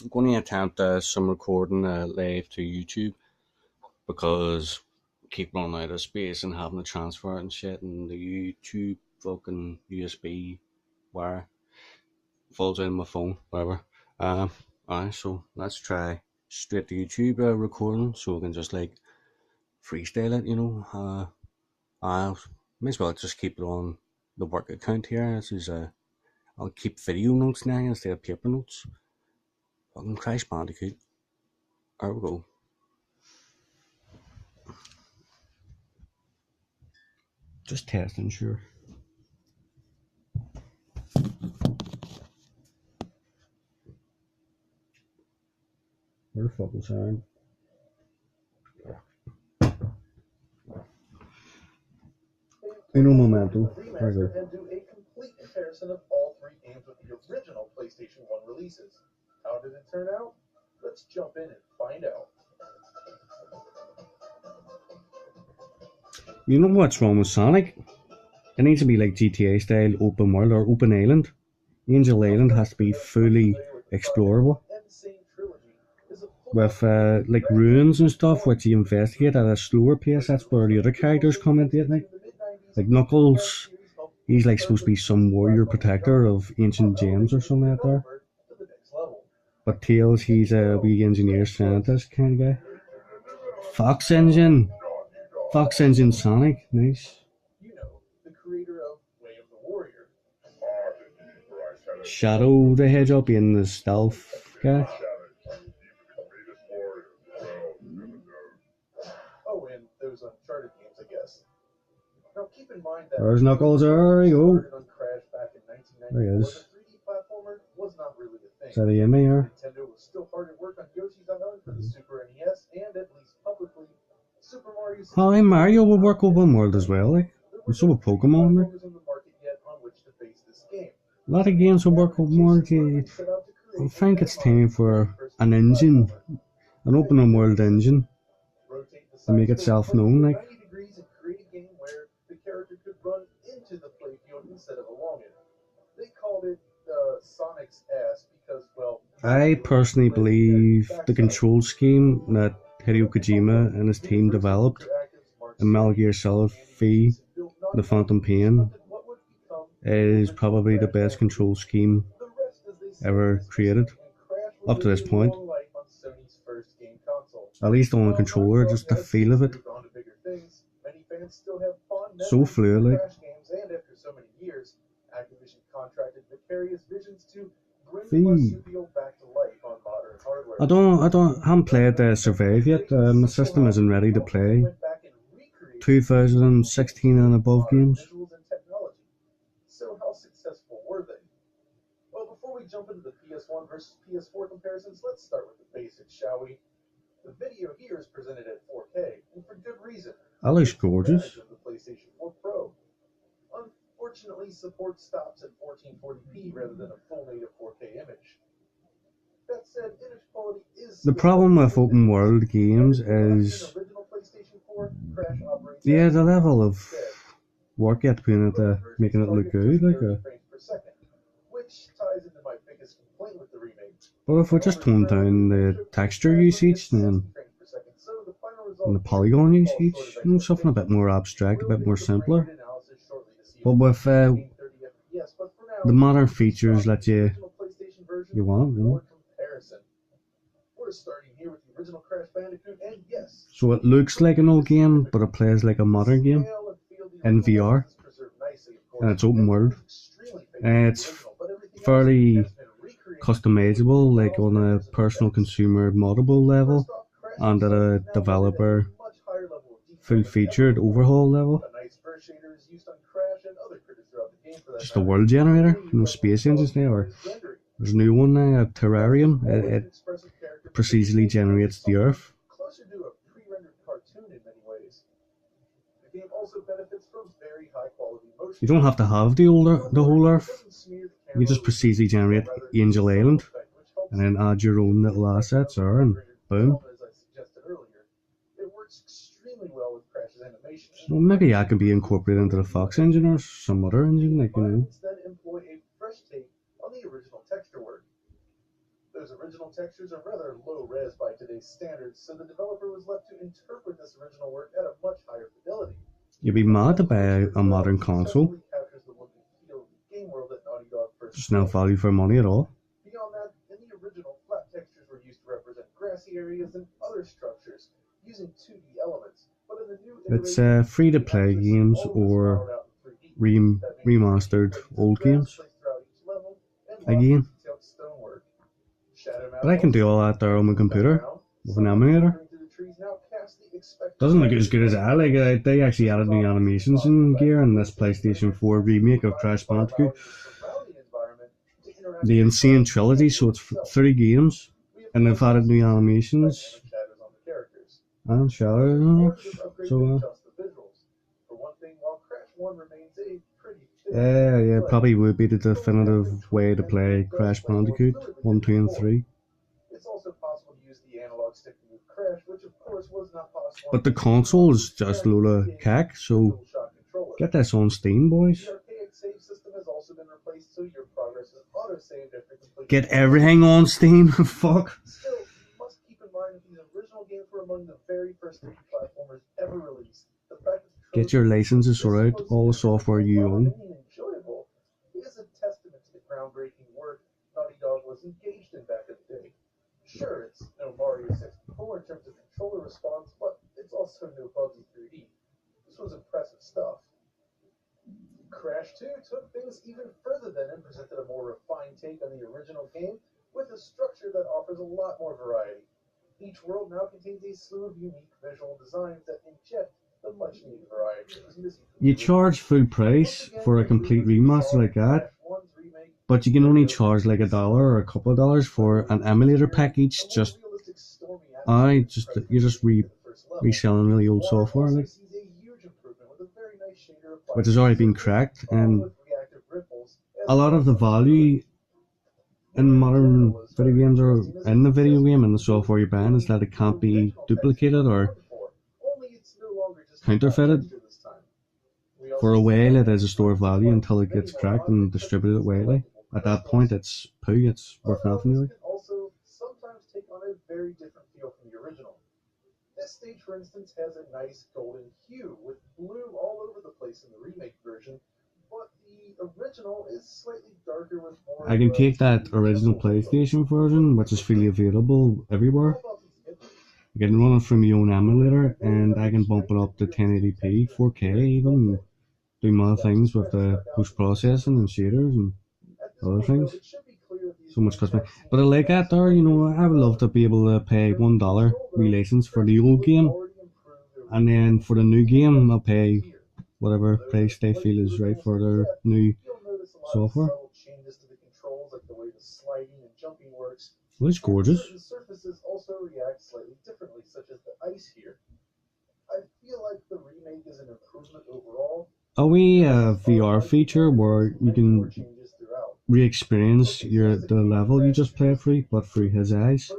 I'm going to attempt some recording live to YouTube because I keep running out of space and having to transfer it and shit, and the YouTube fucking USB wire falls out of my phone, whatever. Um, so let's try straight to YouTube recording so we can just like freestyle it, you know. I may as well just keep it on the work account here. This is I'll keep video notes now instead of paper notes. Fucking Crash Bandicoot. There we go. Just testing, sure. We're fucking sound. Ain't no momento. There we go. And do a complete comparison of all three games with the original PlayStation 1 releases. How did it turn out? Let's jump in and find out. You know what's wrong with Sonic? It needs to be like GTA style open world or open island. Angel Island has to be fully explorable with like ruins and stuff which you investigate at a slower pace. That's where the other characters come into it. Like Knuckles, he's like supposed to be some warrior protector of ancient gems or something like that. But Tails, he's a wee engineer scientist kind of guy. Fox Engine Sonic, nice. Shadow the Hedgehog being the stealth guy. Oh, and those Uncharted games, I guess. Now keep in mind that There's Knuckles, there you go. There he is. Was not really a thing. Is that a Yemi here? Nintendo was still hard at work on Yoshi's Island for the Super NES, and at least publicly, Super Mario 64. Hi, Mario will work open world as well, like. And so will Pokemon, like. A lot of games will work open world. I think it's time for an engine, an open world engine, to make itself known, like. They called it Sonic's ass because, well, I personally believe the control scheme that Hideo Kojima and his team developed in Metal Gear Solid 3, The Phantom Pain, is probably the best control scheme ever created up to this point. At least on the controller, just the feel of it. So fluid, like. I haven't played Survive yet. My system isn't ready to play 2016 and above games. So how successful were they? Well, before we jump into the PS1 versus PS4 comparisons, let's start with the basics, shall we? The video here is presented at 4K, and for good reason. That looks gorgeous. The PlayStation 4 Pro. Unfortunately, support stops at 1440p rather than a full native 4K image. That said, image quality is. The problem with open world games is, yeah, the level of work you have to put into making it look good, like. But if we just tone down the texture usage and the polygon usage, you know, something a bit more abstract, a bit more simpler. But with the modern features that you want, you know. So it looks like an old game, but it plays like a modern game in VR, and it's open world. And it's fairly customizable, like on a personal consumer moddable level, and at a developer full-featured overhaul level. Just a world generator, no space engines now, or there's a new one now, a terrarium. It precisely generates the Earth. You don't have to have the whole Earth. You just precisely generate Angel Island, and then add your own little assets there, and boom. So maybe that could be incorporated into the Fox engine or some other engine, like, you know. original textures are rather low res by today's standards, so the developer was left to interpret this original work at a much higher fidelity. You'd be mad to buy a modern console. Successfully captures the look and feel of the game world that Naughty Dog first There's no built. value for money at all. Beyond that, in the original, flat textures were used to represent grassy areas and other structures, using 2D elements. But in the new It's iteration, free to we play actually see games all of this or modeled out in 3D. That means 3D remastered presence of old grass games placed throughout each level, and lots again. of detailed stonework. Shadow But I can do all that there on my computer with an emulator. Doesn't look as good as that. Like they actually added new animations in gear in this PlayStation 4 remake of Crash Bandicoot, the Insane Trilogy. So it's 3 games, and they've added new animations and shadows. So yeah, probably would be the definitive way to play Crash Bandicoot 1, 2, and 3. It's also possible to use the analog stick to move Crash, which of course was not possible. But the console is just a load of cack, so get this on Steam, boys. The archaic save system has also been replaced, so your progress is auto-saved after completing. Get everything on Steam. Fuck. Still, you must keep in mind that these original games were among the very first 3D platformers ever released. The fact that Get your licenses sorted, all the software you own. Enjoyable is a testament to the groundbreaking work Naughty Dog was engaged in back in the day. Sure, it's no Mario 64 in terms of controller response, but it's also no Bubsy 3D. This was impressive stuff. Crash 2 took things even further then and presented a more refined take on the original game with a structure that offers a lot more variety. Each world now contains a slew of unique visual designs that inject the much needed variety that was missing. You charge full price for a complete remaster like that, but you can only charge like $1 or a couple of dollars for an emulator package. You're just reselling really old software, like, which has already been cracked, and a lot of the value in modern video games or in the video game and the software you're buying is that it can't be duplicated or counterfeited. For a while it is a store of value until it gets cracked and distributed widely. At that point it's poo, it's worth nothing really. Also sometimes take on a very different feel from the original. This stage, for instance, has a nice golden hue with blue all over the place in the remake version, but the original is slightly darker with more. I can take that original PlayStation version, which is freely available everywhere. I can run it from my own emulator, and I can bump it up to 1080p, 4K even, do more things with the post-processing and shaders and other things. So much cost me. But I like that there, I would love to be able to pay $1 relicense for the old game, and then for the new game I'll pay whatever price they feel is right for their new software. Well, it's gorgeous. Surfaces also react slightly differently, such as the ice here. I feel like the remake is an improvement overall. A wee VR feature where you can re-experience the level you just played through, but through his eyes.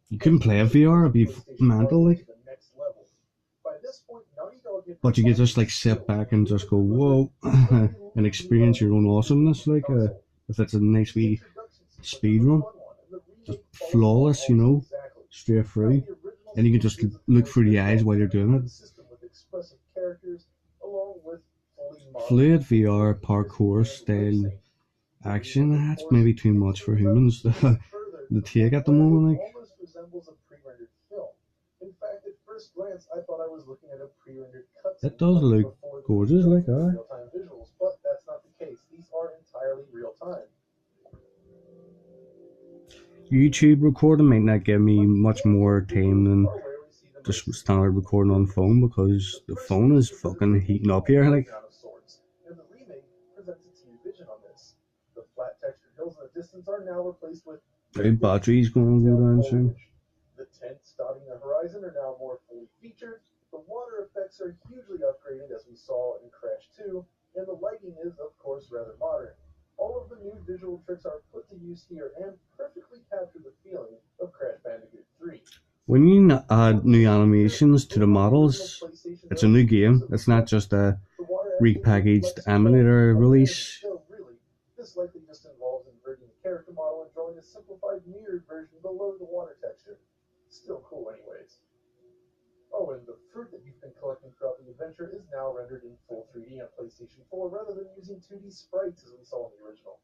You couldn't play a VR, it'd be mental, like. But you could just like sit back and just go whoa and experience your own awesomeness, like if it's a nice wee speed run, just flawless, straight through, and you can just look through the eyes while you're doing it. Fluid VR parkour style action, that's maybe too much for humans to take at the moment, like. It does look gorgeous, like that. But that's not the case. These are entirely real time. YouTube recording might not give me much more time than just standard recording on phone, because the phone is fucking heating up here, like. And the remake presents its new vision on this. The flat textured hills in the distance are now replaced with Battery's gonna go down soon. The tents dotting the horizon are now more fully featured. The water effects are hugely upgraded, as we saw in Crash 2, and the lighting is, of course, rather modern. All of the new visual tricks are put to use here and perfectly capture the feeling of Crash Bandicoot 3. When you add new animations to the models, it's a new game. It's not just a repackaged emulator release. This likely just involves inverting the character model and drawing a simplified new weird version below the water texture. Still cool anyways. Oh, and the fruit that you've been collecting throughout the adventure is now rendered in full 3D on PlayStation 4 rather than using 2D sprites as we saw in the original.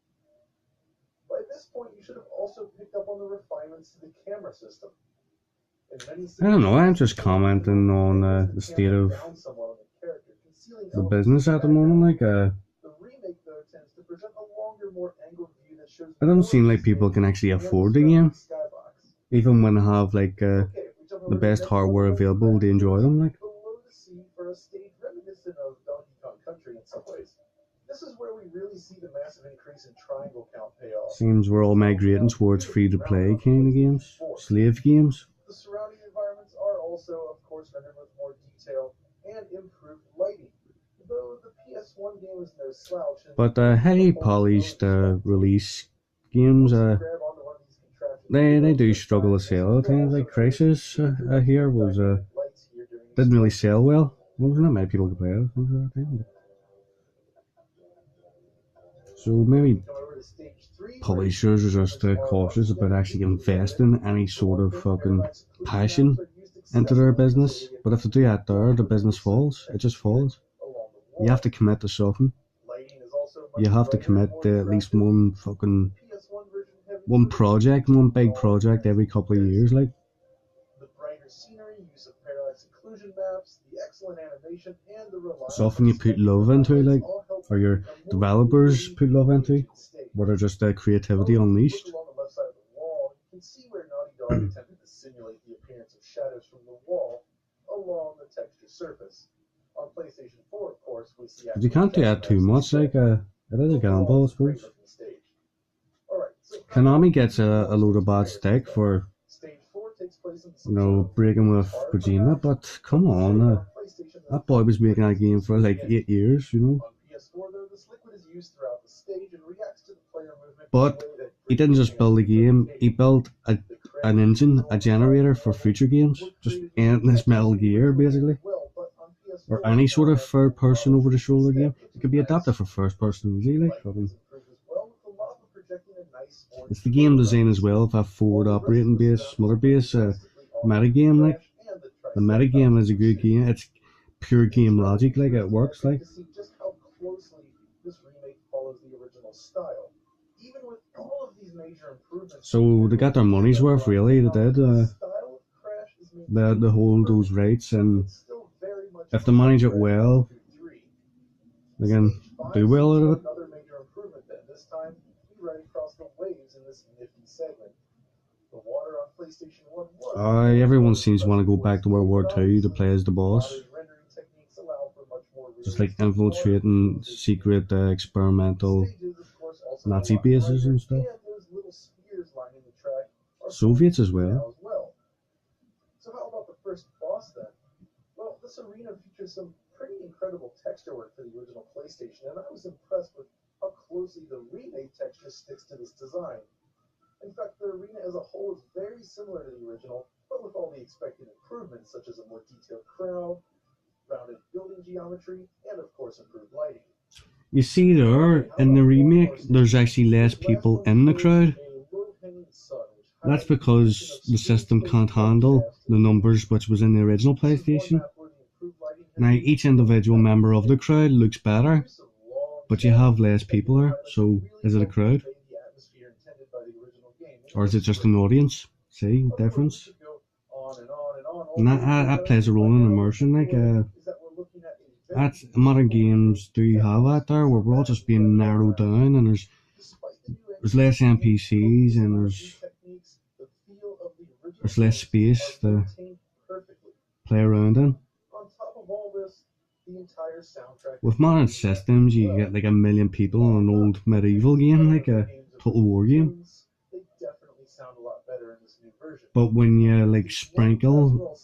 By this point, you should have also picked up on the refinements to the camera system. I don't know. I'm just commenting on the state of the business at the moment. The remake, though, tends to present a longer, more angled view that shows it doesn't seem like people can actually afford the game, skybox. even when they have Okay, if we jump the over to best next hardware level, available to enjoy them. below the sea for a stage reminiscent of Donkey Kong Country in some ways. This is where we really see the massive increase in triangle count pay off. Seems we're all migrating towards free-to-play kind of games, slave games. The surrounding environments are also, of course, rendered with more detail and improved lighting. Though the PS1 game is no slouch. But highly polished release games, they do struggle to sell at times. Like Crisis here was didn't really sell well. Well, not many people could play it. So maybe publishers are just cautious about actually investing any sort of fucking passion into their business. But if they do that there, the business falls. It just falls. You have to commit to something. You have to commit to at least one big project every couple of years. Like, the brighter scenery, use of parallax occlusion maps, the excellent animation, and the reliable something you put love into, like, or your developers put love into, what are just creativity unleashed. Look along the left side of the wall, you can see where Naughty Dog attempted to simulate the appearance of shadows from the wall along the texture surface. On PlayStation 4, of course, we see But you can't do that too much, like, it is a gamble, I suppose. Konami gets a load of bad stick for, breaking with Kojima, but come on, that boy was making that game for like 8 years, But he didn't just build a game, he built an engine, a generator for future games, just endless Metal Gear, basically. Or any sort of third person over the shoulder game. It could be adapted for first person easily, like, it's the game design as well, if a forward operating base, mother base, metagame, like, the metagame is a good game, it's pure game logic, like, it works, like. So they got their money's worth, really, they did. They had to hold those rights, and if they manage it well, they can do well out of it. Everyone seems to want to go back to World War II to play as the boss. Just like infiltrating secret experimental Nazi bases and stuff. Soviets as well. So how about the first boss then? Well, this arena features some pretty incredible texture work for the original PlayStation, and I was impressed with how closely the remake texture sticks to this design. In fact, the arena as a whole is very similar to the original, but with all the expected improvements, such as a more detailed crowd, rounded building geometry, and of course improved lighting. You see there, in the remake, there's actually less people in the crowd. That's because the system can't handle the numbers which was in the original PlayStation. Now, each individual member of the crowd looks better, but you have less people there, so is it a crowd? Or is it just an audience? See, difference? And that plays a role in immersion, like, modern games do have that there, where we're all just being narrowed down, and there's less NPCs, and there's less space to play around in. With modern systems, you get like 1 million people in an old medieval game, like a Total War game. But when you like sprinkle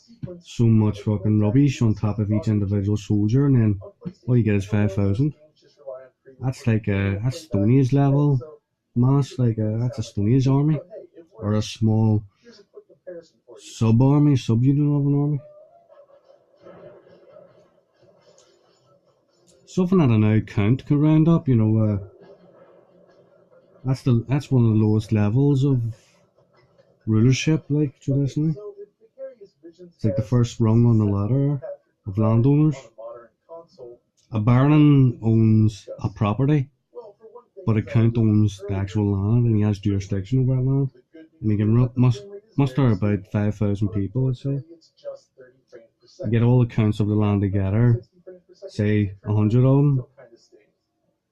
so much fucking rubbish on top of each individual soldier, and then all you get is 5,000. That's like that's Stone Age level mass, like that's a Stone Age army, or a small sub-unit of an army. Something that an now count can round up, that's one of the lowest levels of rulership, like traditionally. So if Vicarious Visions It's like the has first rung on the ladder of landowners. on a modern console, A baron owns a property, well, for one thing, but a as I count alluded owns the earlier, actual land, and he has jurisdiction over that land. the good And he news can is that the must frame rate is muster very about stable, 5,000 but people, let's say. unfortunately it's just 30 frames per You second. get all the counts of the land together, 60 frames per second say music frame 100 rate of them, still kind of stays.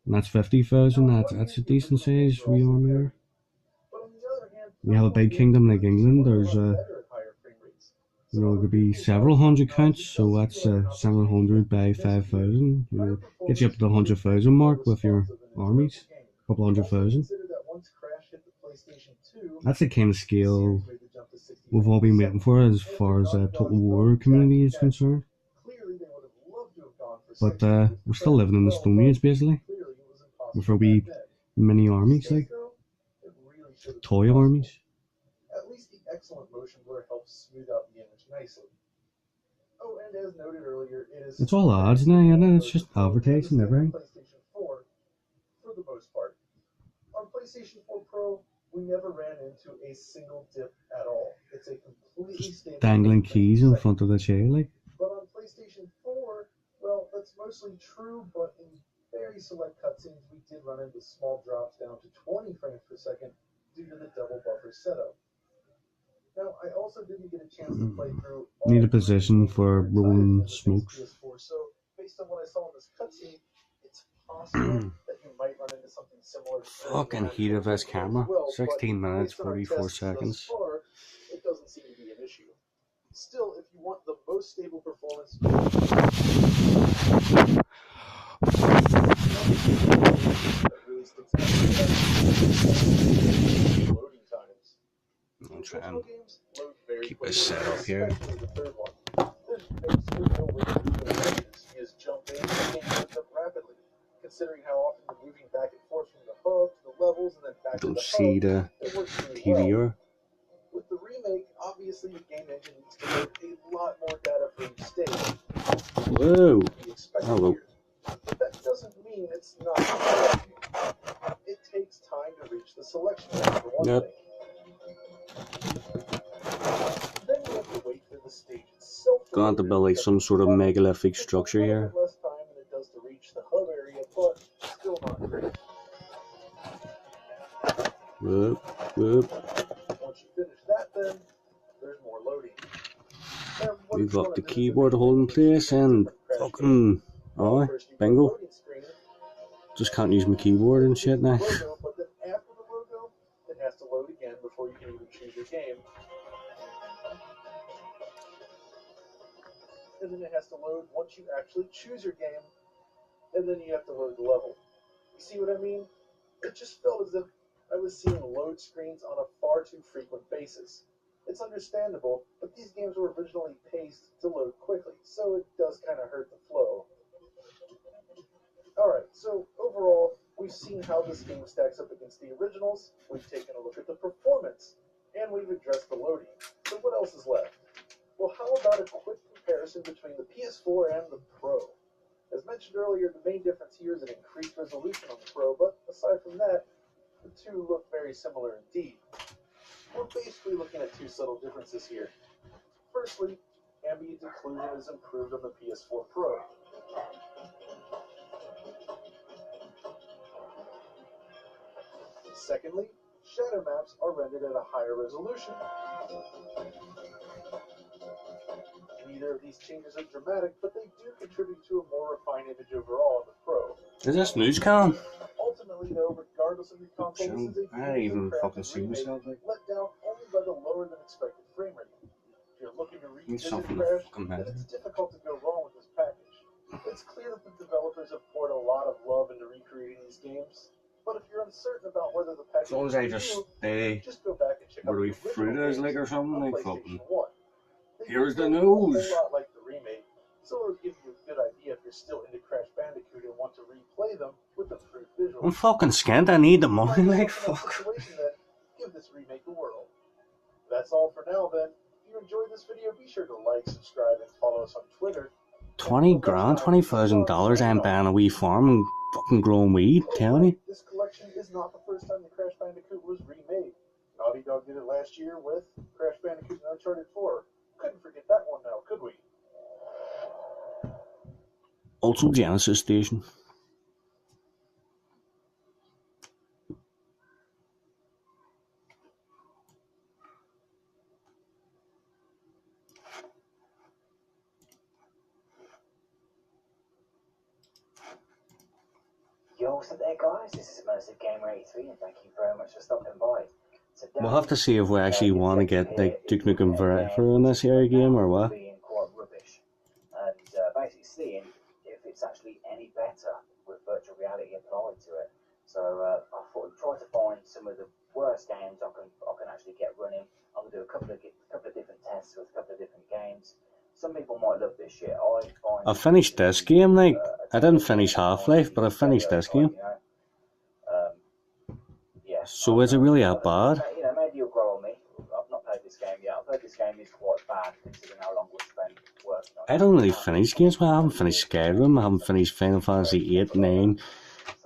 and that's 50,000. Now, on That's one a hand, the decent original games size are also rearm very, there. but on the other hand, You have a third-party big games kingdom like really England. are a There's lot better at higher frame rates. you So know, on it the could be PC side several of hundred technology, counts, it so does that's feel like an several opportunity hundred that by we missed here. 5,000. You Higher know, gets you up performance to the means 100,000 more mark with your responsive and enjoyable armies. game. A couple hundred Also thousand. consider that once Crash hit the PlayStation 2, That's the kind of the scale series made the jump to 60 we've frames all per been waiting second. for as And far with as Naughty Total Dog's War own community is Jackie concerned. clearly they would have loved to have gone for But 60 with we're still Crash living as in the well, Stone but Age, basically, clearly it was with impossible our back wee then. mini These armies, days, like though, it really should have been toy possible. armies. At least the excellent motion blur helps smooth out the image nicely. Oh, and as noted earlier, it is It's all ads now, you know. It's just advertising everything. PlayStation 4 for the most part. On PlayStation 4 Pro, we never ran into a single dip at all. It's a completely stable Dangling 30 frames keys per in second. front of the chair, like. But on PlayStation 4, well, that's mostly true, but in very select cutscenes, we did run into small drops down to 20 frames per second due to the double buffer setup. Now, I also didn't get a chance to play through all Need a 3 position games for in their entirety rolling on the base smokes. PS4, so based on what I saw in this cutscene, it's possible that you might run into something similar during the Fucking heat actual of this gameplay as camera. well, but 16 minutes, based on our 44 tests thus seconds. far, it doesn't seem to be an issue. Still, if you want the most stable performance, that really sticks out loading times. The I'll try original and games load very keep quickly, this set up here. especially the third one. There's basically no waiting between menus. You just jump in and the game loads up rapidly. Considering how often you're moving back and forth from the hub to the levels and then back to Don't the see hub, the it works really TV well. or. With the remake, obviously the game engine needs to load a lot more data for each stage. Whoa! Be expected Hello. here. But that doesn't mean it's not challenging. It takes time to reach the selection line for one Yep. thing. Then you have to wait for the stage itself to Gonna have to load build like and some sort of megalithic takes a structure little here. bit less time than it does to reach the hub area, but still not great. Whoop, whoop. Once you finish that, then there's more loading. Move up the keyboard to hold in place and fucking. Oh, bingo. Just can't use my keyboard and shit now. Logo, but then after the logo, it has to load again before you can even choose your game. And then it has to load once you actually choose your game, and then you have to load the level. You see what I mean? It just felt as if I was seeing load screens on a far too frequent basis. It's understandable, but these games were originally paced to load quickly, so it does kind of hurt the flow. Alright, so overall, we've seen how this game stacks up against the originals, we've taken a look at the performance, and we've addressed the loading. So what else is left? Well, how about a quick comparison between the PS4 and the Pro? As mentioned earlier, the main difference here is an increased resolution on the Pro, but aside from that, the two look very similar indeed. We're basically looking at two subtle differences here. Firstly, ambient occlusion is improved on the PS4 Pro. Secondly, shadow maps are rendered at a higher resolution. Neither of these changes are dramatic, but they do contribute to a more refined image overall on the Pro. Is this news cam? Ultimately, though, regardless of your console, this is a I didn't even fucking see myself. Like, let down only by the lower than expected frame rate. If you're looking to revisit Crash, then it's difficult to go wrong with this package. It's clear that the developers have poured a lot of love into recreating these games, but if you're uncertain about whether the package as long as I just stay just go back and check out where we the fruit original is games like or something, on like PlayStation fucking. 1. Here's the They feel news. a whole lot like the remake, so it'll give you a good idea if you're still into Crash Bandicoot and want to replay them with improved visuals. I'm fucking skint. I need the money. Like fuck. Give this remake a whirl. That's all for now then. If you enjoyed this video, be sure to like, subscribe, and follow us on Twitter. 20 grand, $20,000 I'm buying a wee farm and fucking growing weed, telling you. This collection is not the first time the Crash Bandicoot was remade. Naughty Naughty Dog did it last year with Crash Bandicoot and Uncharted 4. Couldn't forget that one now, could we? Also Genesis Station. Yo, what's up there, guys? This is Immersive Gamer 83, and thank you very much for stopping by. Today, We'll have to see if we actually want to get like Duke Nukem Forever in this area game or what. Being quite rubbish, and basically seeing if it's actually any better with virtual reality applied to it. So I thought I'd try to find some of the worst games I can actually get running. I'm gonna do a couple of different tests with a couple of different games. Some people might love this shit. I finished this game, like, I didn't finish Half-Life, but I finished this game. Yeah. So is it really that bad? You know, maybe you'll grow on me. I've not played this game yet. I've heard this game is quite bad considering how long we spent working on it. I don't really finish games, but I haven't finished Skyrim, I haven't finished Final Fantasy 8, 9,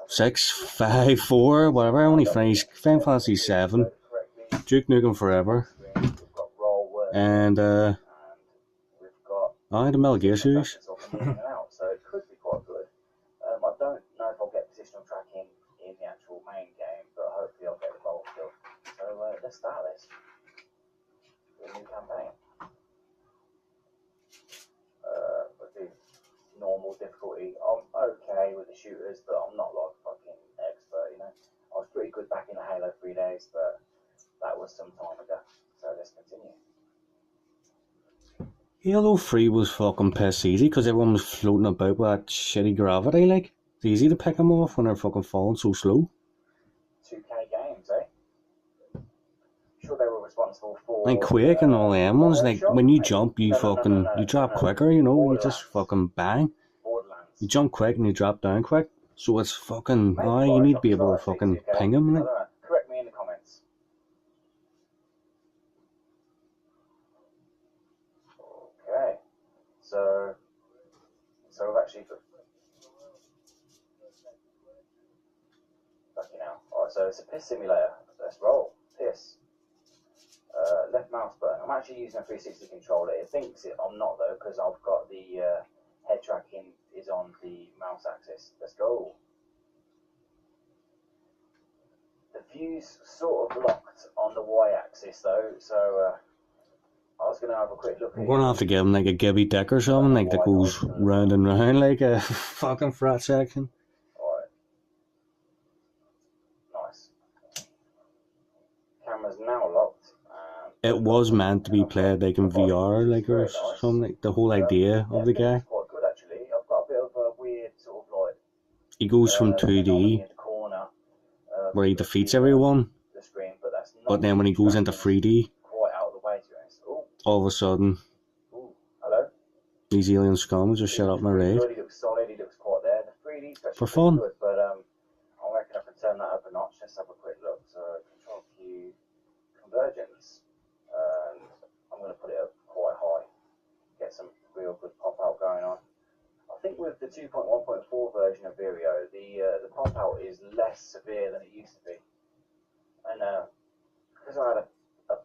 6, 5, 4, whatever. I only finished Final Fantasy 7, Duke Nukem Forever, and the Metal Gear series. So it could be quite good. I don't know if I'll get positional tracking in the actual main game, but hopefully I'll get the bolt still. So let's start this. A new campaign. We'll do normal difficulty. I'm okay with the shooters, but I'm not like fucking expert, you know. I was pretty good back in the Halo 3 days, but that was some time ago. So let's continue. Halo 3 was fucking piss easy because everyone was floating about with that shitty gravity, like. It's easy to pick them off when they're fucking falling so slow. 2K games, eh? Sure they were responsible for... Like Quake and all them ones, like, when you jump, you you drop quicker, you know, you just fucking bang. You jump quick and you drop down quick. So it's fucking, you need to be able to fucking ping them, like. Correct me in the comments. Okay, so we've actually got... Fucking hell. Alright, so it's a piss simulator. Let's roll. Piss. Left mouse button. I'm actually using a 360 controller. It thinks I'm not though, because I've got the head tracking is on the mouse axis. Let's go. The view's sort of locked on the y-axis though, so I was going to have a quick look at it. We're gonna have to give him like a Gibby Dick or something, like that goes round and round like a fucking frat section. Alright. Nice. Camera's now locked. It was meant to be played like in VR, like, or something, like the whole idea of the guy. Quite good actually. I've got a bit of a weird sort of like... He goes from 2D, where he defeats everyone, but then when he goes into 3D, quite out of the way, to be honest. all of a sudden, Hello? these alien scum just shut up my raid. He looks solid, he looks quite there. The 3D's actually For fun. good, but I reckon I can turn that up a notch. Let's have a quick look. So Control Q, Convergence. And I'm going to put it up quite high. Get some real good pop out going on. I think with the 2.1.4 version of Vireo, the pop out is less severe than it used to be. And because I had a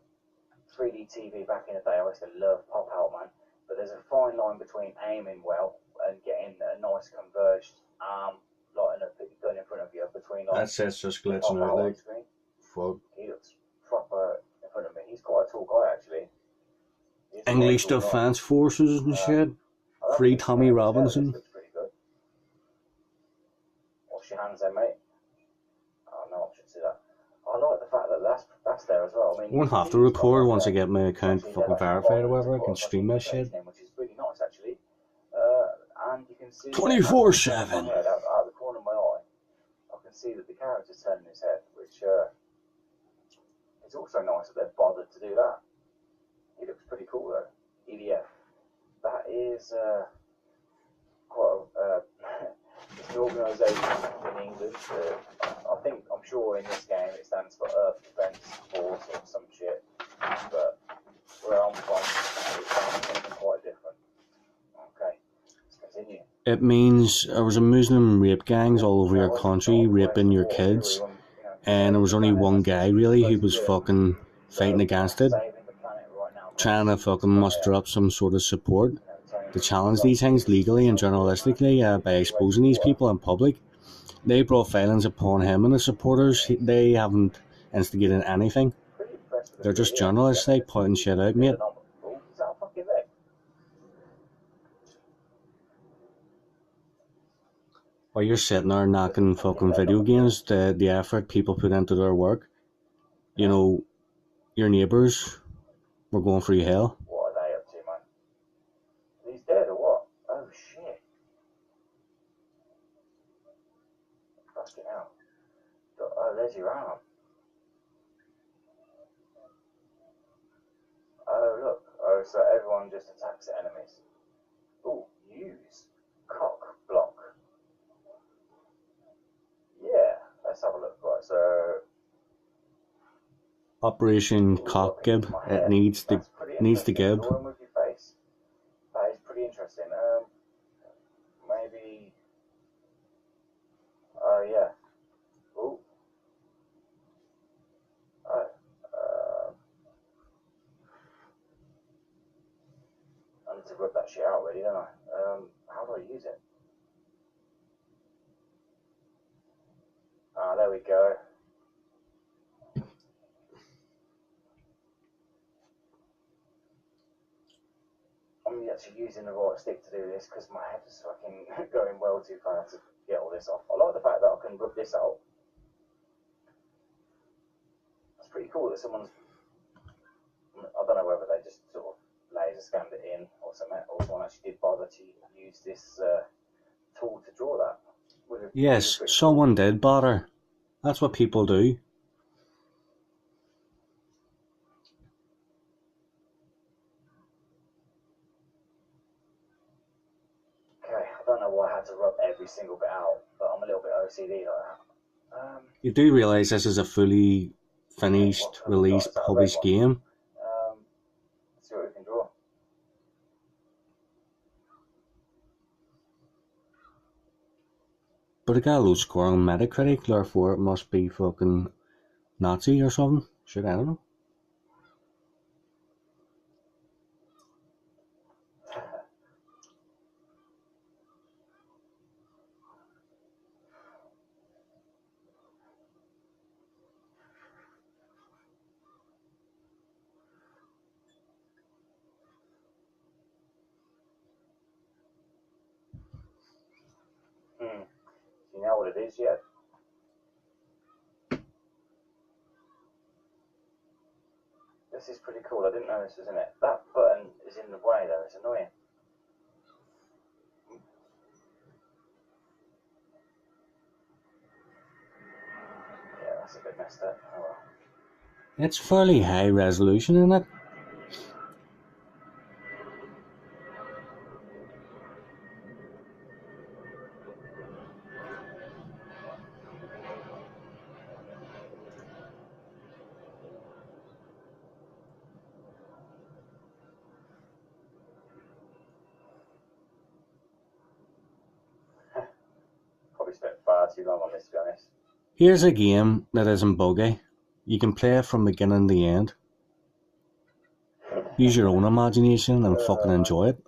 3D TV back in the day, I used to love pop out, man. But there's a fine line between aiming well and getting a nice converged arm lighting up gun in front of you between like. That set's just glitching out like. Fuck. He looks proper in front of me. He's quite a tall guy actually. English Defence Forces and shit. Free Tommy Robinson. Looks pretty good. Wash your hands then, mate. Oh no, I should see that. I like the fact that that's there as well. I mean, Won't have to record once I get my account fucking verified or whatever. I can stream that shit. Which is really nice actually. And you can see 24/7. Out of the corner of my eye, I can see that the character's turning his head, which it's also nice that they've bothered to do that. He looks pretty cool though. EDF. That is quite it's an organisation in England. I'm sure in this game it stands for Earth Defence Force or some shit. But where I'm from, it stands for something quite different. Okay, let's continue. It means there was a Muslim rape gangs all over your country raping your kids, and there was only one guy really who was fucking fighting against it, saving the planet right now, guys. trying to fucking muster up some sort of support You know, Tony, to challenge these things legally and journalistically by exposing these people in public. They brought violence upon him and his supporters. They haven't instigated anything. pretty impressed with the They're just video. journalists, like, pointing shit out, mate. Oh, is that a fucking leg? While you're sitting there knocking fucking video games, the effort people put into their work, you know, your neighbours were going through hell. What are they up to, man? He's dead or what? Oh shit. Fucking hell. Oh, there's your arm. Oh, look. Oh, so everyone just attacks the enemies. Oh, use cock block. Yeah, let's have a look. Right, so Operation Cock Gib. It needs the gib. Drawing with your face. That is pretty interesting. Maybe. Oh yeah. Oh. I need to rub that shit out, really, don't I? How do I use it? Ah, there we go. I'm actually using the right stick to do this because my head is fucking going well too far to get all this off. I like the fact that I can rub this out. It's pretty cool that someone's. I don't know whether they just sort of laser scanned it in or something, or someone actually did bother to use this tool to draw that. Yes, someone did bother. That's what people do. Okay, I don't know why I had to rub every single bit out, but I'm a little bit OCD like that. You do realise this is a fully finished, released, published game. Let's see what we can draw. But it got a low score on Metacritic, therefore it must be fucking Nazi or something. Shit, I don't know. Do you know what it is yet? This is pretty cool. I didn't know this was in it. That button is in the way though. It's annoying. Yeah, that's a bit messed up. Oh well. It's fairly high resolution in it. Probably spent far too long on this, to be honest. Here's a game that isn't buggy. You can play it from beginning to end. Use your own imagination and fucking enjoy it.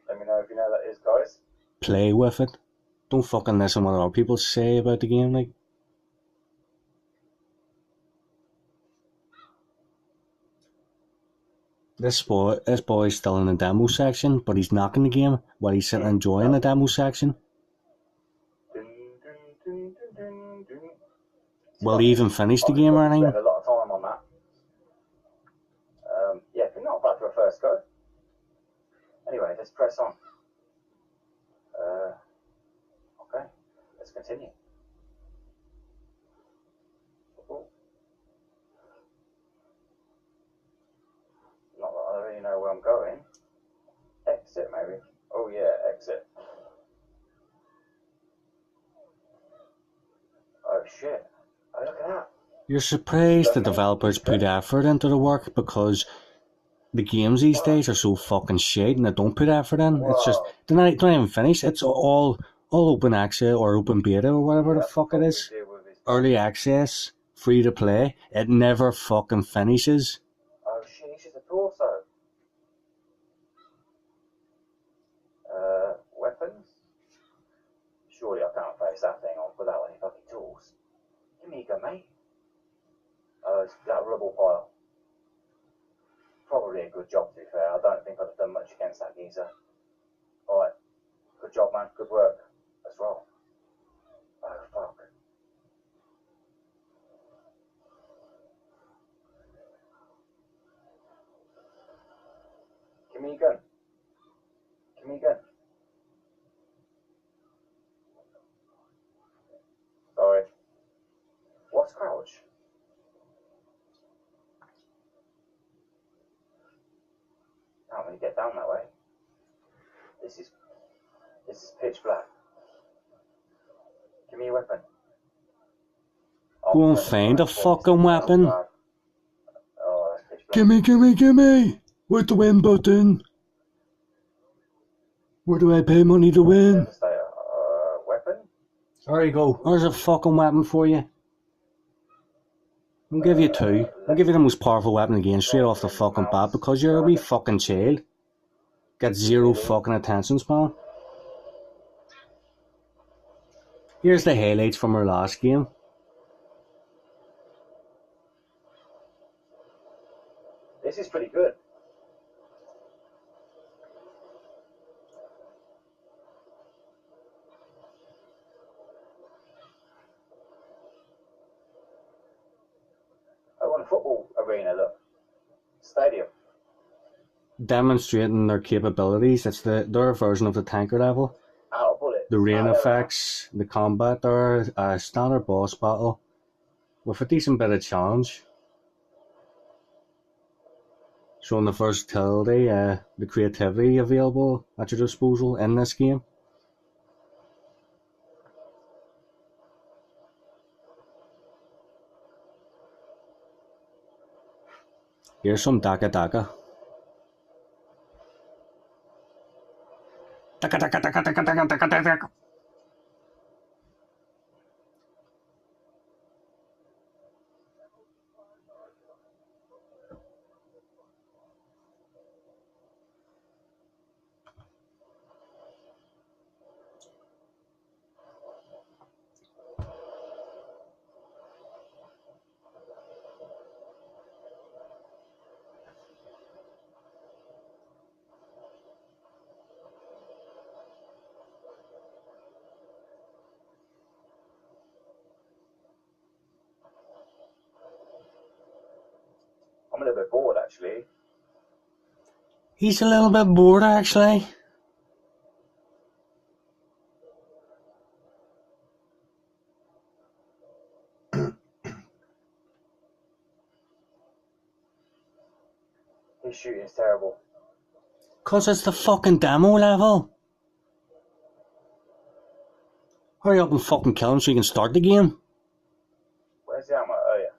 Let me know if you know what that is, guys. Play with it. Don't fucking listen to what other people say about the game, like. This boy's still in the demo section, but he's knocking the game while he's sitting enjoying the demo section. Will he even finish the game or anything? Spend a lot of time on that. Yeah, not bad for a first go. Anyway, let's press on. Okay, let's continue. Ooh. Not that I really know where I'm going. Exit, maybe. Oh yeah, exit. Oh shit. Oh, look at that. You're surprised the developers put effort into the work because the games these days are so fucking shit and they don't put effort in. It's just, they're not even finished. It's all open access or open beta or whatever the fuck it is. Early access, free to play. It never fucking finishes. the torso. Weapons? Surely I can't face that thing on without any fucking tools. Give me your gun, mate. Oh, it's that rubble pile. Probably a good job, to be fair. I don't think I'd have done much against that geezer. Alright. Good job, man. Good work. Let's roll. Oh, fuck. Give me your gun. Give me your gun. Sorry. What's crouch? Can't really get down that way. This is pitch black. Give me your weapon. Go and find a fucking weapon. Oh, that's pitch black. Gimme! Where's the win button? Where do I pay money to win? Devastator. Weapon? There you go. There's a fucking weapon for you. I'll give you two. I'll give you the most powerful weapon again straight off the fucking bat because you're a wee fucking child. Got zero fucking attention span. Here's the highlights from our last game. This is pretty good. I want a football arena, look. Stadium. Demonstrating their capabilities. It's their version of the tanker level. Out of bullets. The rain effects, the combat, they're a standard boss battle with a decent bit of challenge. Showing the versatility, the creativity available at your disposal in this game. Here's some Daka Daka. Daka Daka Daka Daka Daka Daka Daka. I'm a little bit bored, actually. He's a little bit bored, actually. His shooting's terrible. Cause it's the fucking demo level. Hurry up and fucking kill him so you can start the game. Where's the ammo? Oh, yeah.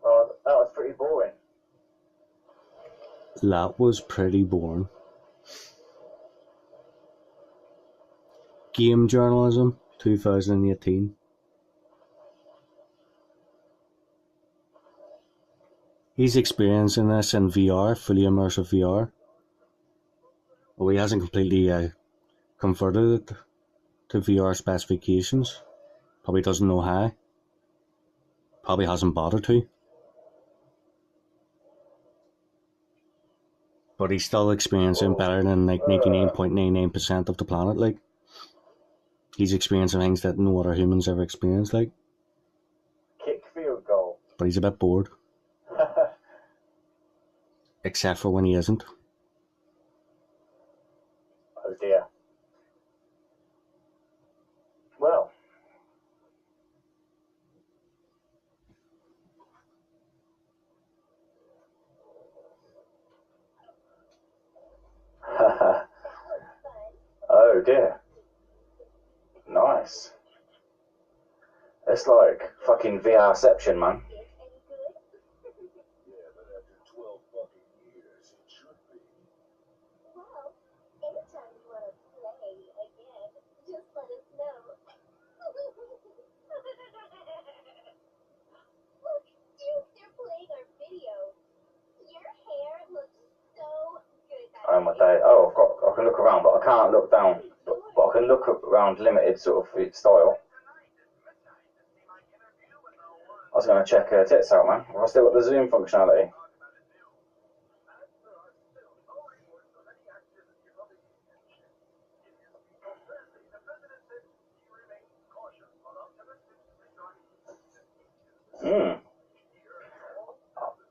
Oh, that was pretty boring. That was pretty boring. Game journalism, 2018. He's experiencing this in VR, fully immersive VR. Well, he hasn't completely converted it to VR specifications. Probably doesn't know how. Probably hasn't bothered to. But he's still experiencing better than like 99.99% of the planet. Like, he's experiencing things that no other humans ever experienced. Like, Kick field goal. but he's a bit bored, except for when he isn't. Oh dear. Well. Oh dear. Nice. It's like fucking VRception, man. Yeah, but after 12 fucking years, it should be. Well, anytime you want to play again, just let us know. Look, Duke, they're playing our video. Your hair looks so good that Oh my day. Oh, I can look around, but I can't look down. But I can look around limited sort of style. I was going to check her tits out, man. Have I still got the zoom functionality?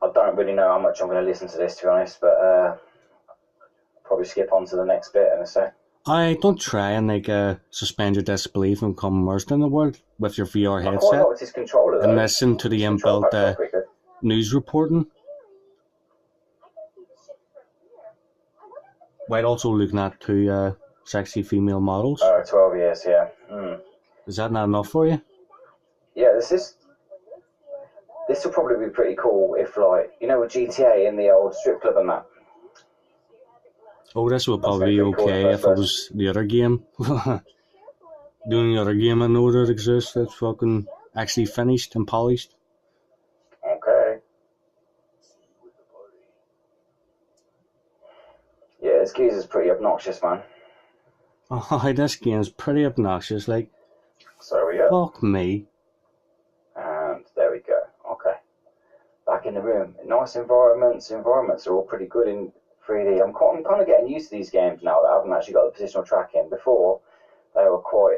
I don't really know how much I'm going to listen to this, to be honest, but probably skip on to the next bit in a sec. I don't try and suspend your disbelief and become immersed in the world with your VR I quite headset liked his controller, though. and listen to the His control inbuilt pad's not pretty good. news reporting I can see the ship from here. I wonder if it's while also looking at two sexy female models. 12 years, yeah. Is that not enough for you? Yeah, this will probably be pretty cool if, like, you know, with GTA in the old strip club and that. Oh, this would probably be pretty cool in okay the if first it was the other game. The only other game I know that exists that's fucking actually finished and polished. Okay. Yeah, this geezer's pretty obnoxious, man. Oh, this game's pretty obnoxious. Like, So there we go. fuck me. And there we go. Okay. Back in the room. Nice environments. Environments are all pretty good in 3D. I'm kind of getting used to these games now that I haven't actually got the positional tracking. Before, they were quite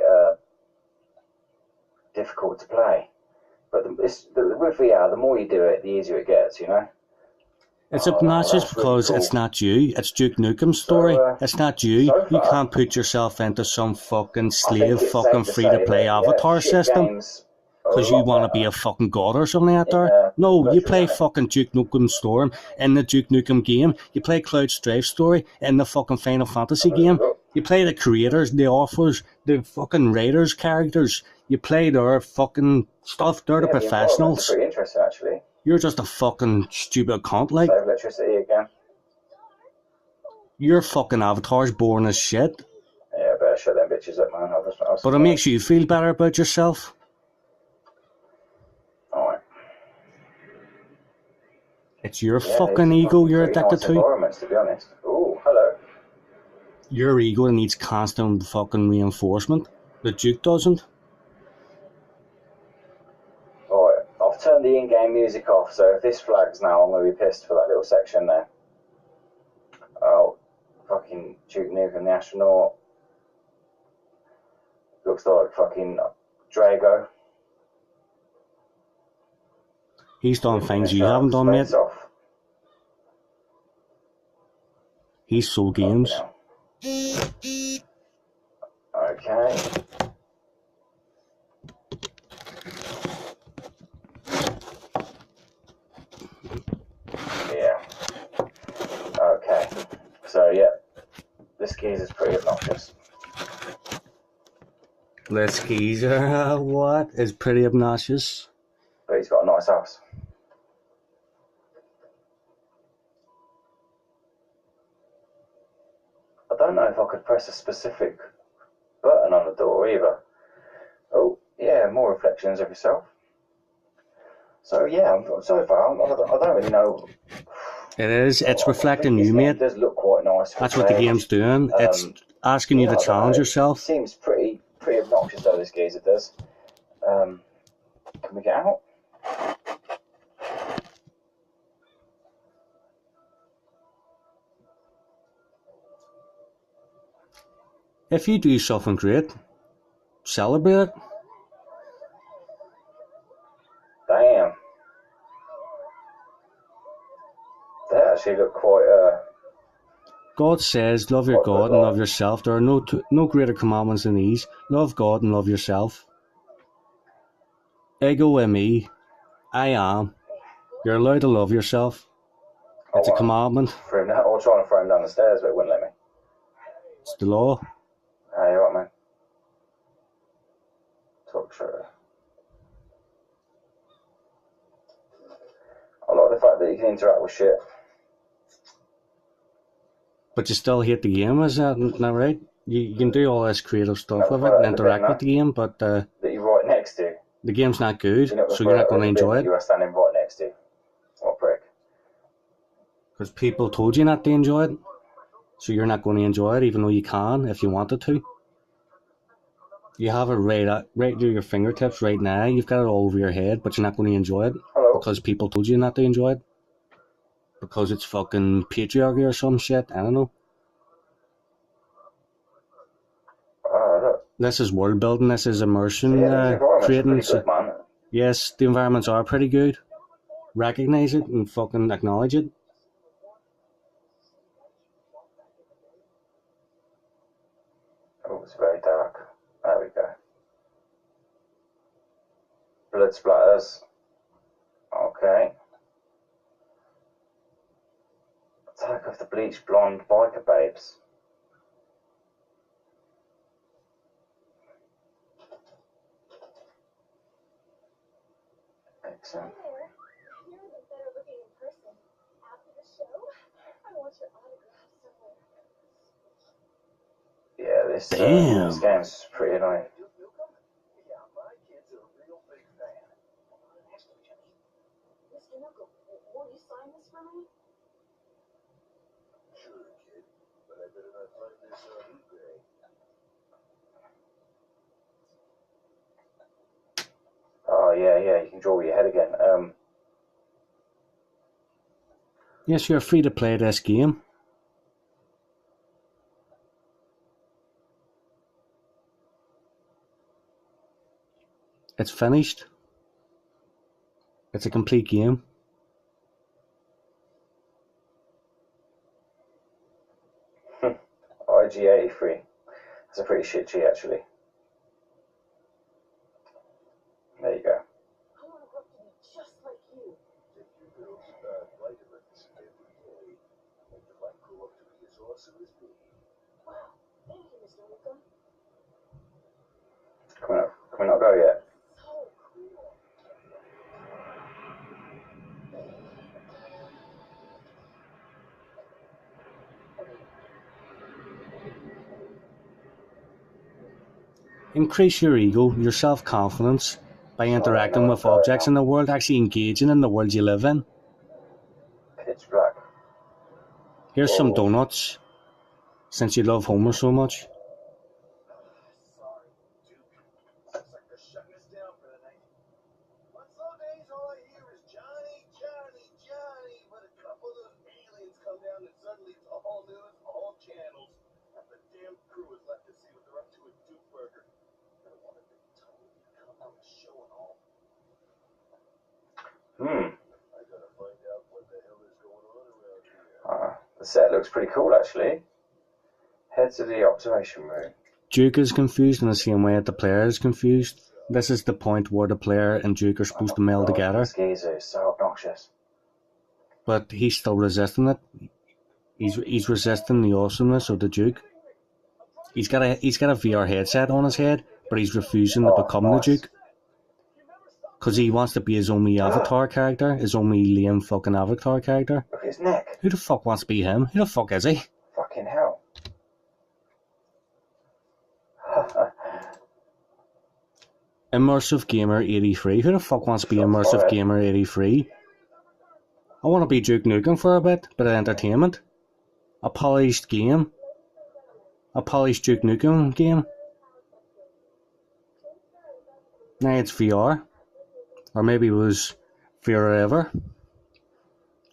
difficult to play. But with VR, the more you do it, the easier it gets, you know? It's obnoxious that's because really cool. it's not you. It's Duke Nukem's story. It's not you. so You far, can't put yourself into some fucking I think slave it's fucking safe to free-to-play say that, avatar shit system. games are Because a you lot want to be better a fucking god or something out in, there. No, you virtual play reality. fucking Duke Nukem Storm in the Duke Nukem game. You play Cloud Strife story in the fucking Final Fantasy game. You play the creators, the authors, the fucking writers, characters. You play their fucking stuff. They're the The environments are professionals. pretty interesting, actually. You're just a fucking stupid cunt, like. Save electricity again. Your fucking avatar's boring as shit. Yeah, better shut them bitches up, man. But it makes you feel better about yourself. Alright. It's your Yeah, fucking these are ego you're pretty addicted nice to. environments, to be honest. Ooh, hello. Your ego needs constant fucking reinforcement. The Duke doesn't. Alright, I've turned the in-game music off, so if this flags now, I'm going to be pissed for that little section there. Oh, fucking Duke Nukem the astronaut. Looks like fucking Drago. He's done things you haven't done, mate. Off. He's sold games. Okay. Yeah. Okay. So, yeah. This geezer's pretty obnoxious. This geezer, what? Is pretty obnoxious. But he's got a nice house. I don't know if I could press a specific button on the door either. Oh, yeah, more reflections of yourself. So, yeah, so far, I don't really know. It is. It's reflecting you, mate. It does look quite nice. That's what the game's doing. It's asking you to challenge yourself. It seems pretty obnoxious though, this geezer does. Can we get out? If you do something great, celebrate it. Damn. They actually look quite, God says, love your God and love yourself. There are no greater commandments than these. Love God and love yourself. Ego in me. I am. You're allowed to love yourself. It's a commandment. Or trying to throw him down the stairs, but it wouldn't let me. It's the law. Hey, you right, man? Talk true. like that you can interact with shit. But you still hate the game, is that not right? You can do all this creative stuff with it Put and that in the bin, interact no? with the game, but That you're right next to. the game's not good, You're not so you're not going to enjoy that it. you are standing right next to. What a prick. Because people told you not to enjoy it, so you're not going to enjoy it, even though you can if you wanted to. You have it right to your fingertips right now. You've got it all over your head, but you're not going to enjoy it. Hello. Because people told you not to enjoy it. Because it's fucking patriarchy or some shit. I don't know. Look. This is world building. This is immersion So, yeah, these environments creating. are pretty good, man. Yes, the environments are pretty good. Recognize it and fucking acknowledge it. Oh, it's very dark. There we go. Blood splatters. Okay. Attack of the bleached blonde biker babes. Excellent. Hi there. You're even better looking in person. After the show, I want your autograph somewhere. Yeah, this game's pretty annoying. Nukem? Yeah, my kid's a real big fan. Mr. Nukem, will you sign this for me? Sure, kid, but I better not find this Nukem. Oh, yeah, you can draw with your head again. Yes, you're free to play this game. It's finished. It's a complete game. IG-83. That's a pretty shit G, actually. There you go. I want to grow up to be just like you. Take your pills, vitamins every day. And you might grow up to be as awesome as me. Wow, thank you, Mr. Nukem. Can we not go yet? So cool. Increase your ego, your self-confidence, by interacting with objects in the world, actually engaging in the world you live in. Pitch black. Here's some donuts, since you love Homer so much. Sorry, Duke. Looks like they're shutting us down for the night. On some days, all I hear is Johnny, Johnny, Johnny. But a couple of those aliens come down and suddenly it's all news, all channels. The damn crew is left to see what they're up to at Duke Burger. I wanted to totally come on the show and all. I gotta find out what the hell is going on around here. The set looks pretty cool, actually. Head to the observation room. Duke is confused in the same way that the player is confused. This is the point where the player and Duke are supposed to meld together. This geezer is so obnoxious. But he's still resisting it. He's resisting the awesomeness of the Duke. He's got a VR headset on his head, but he's refusing to become the Duke. Because he wants to be his own avatar character, his own lame fucking avatar character. Look at his neck. Who the fuck wants to be him? Who the fuck is he? Fucking hell. Immersive Gamer 83. Who the fuck wants to be Immersive Gamer 83? I want to be Duke Nukem for a bit of entertainment. A polished game. A polished Duke Nukem game. Now it's VR. Or maybe it was forever.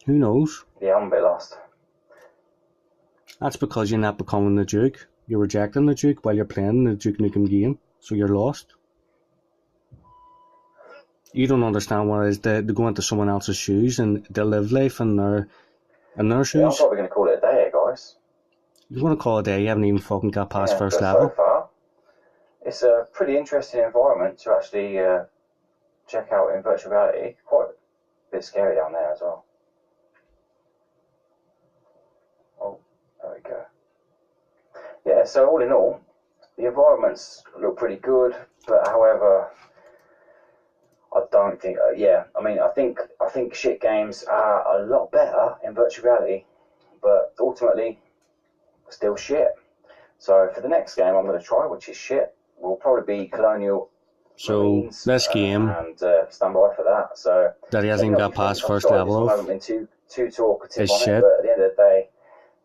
Who knows? Yeah, I'm a bit lost. That's because you're not becoming the Duke. You're rejecting the Duke while you're playing the Duke Nukem game. So you're lost. You don't understand what it is to go into someone else's shoes and to live life in their shoes. Yeah, I'm probably going to call it a day, guys. You want to call it a day, you haven't even fucking got past first but level. So far, it's a pretty interesting environment to actually check out in virtual reality. Quite a bit scary down there as well. Oh, there we go. Yeah, so all in all, the environments look pretty good, but however, I don't think. Yeah, I mean, I think shit games are a lot better in virtual reality, but ultimately, still shit. So for the next game, I'm going to try, which is shit, will probably be Colonial So Marines, this game and stand by for that. So that he hasn't got past first sorry, level I haven't of been too talkative is on shit. it, but at the end of the day,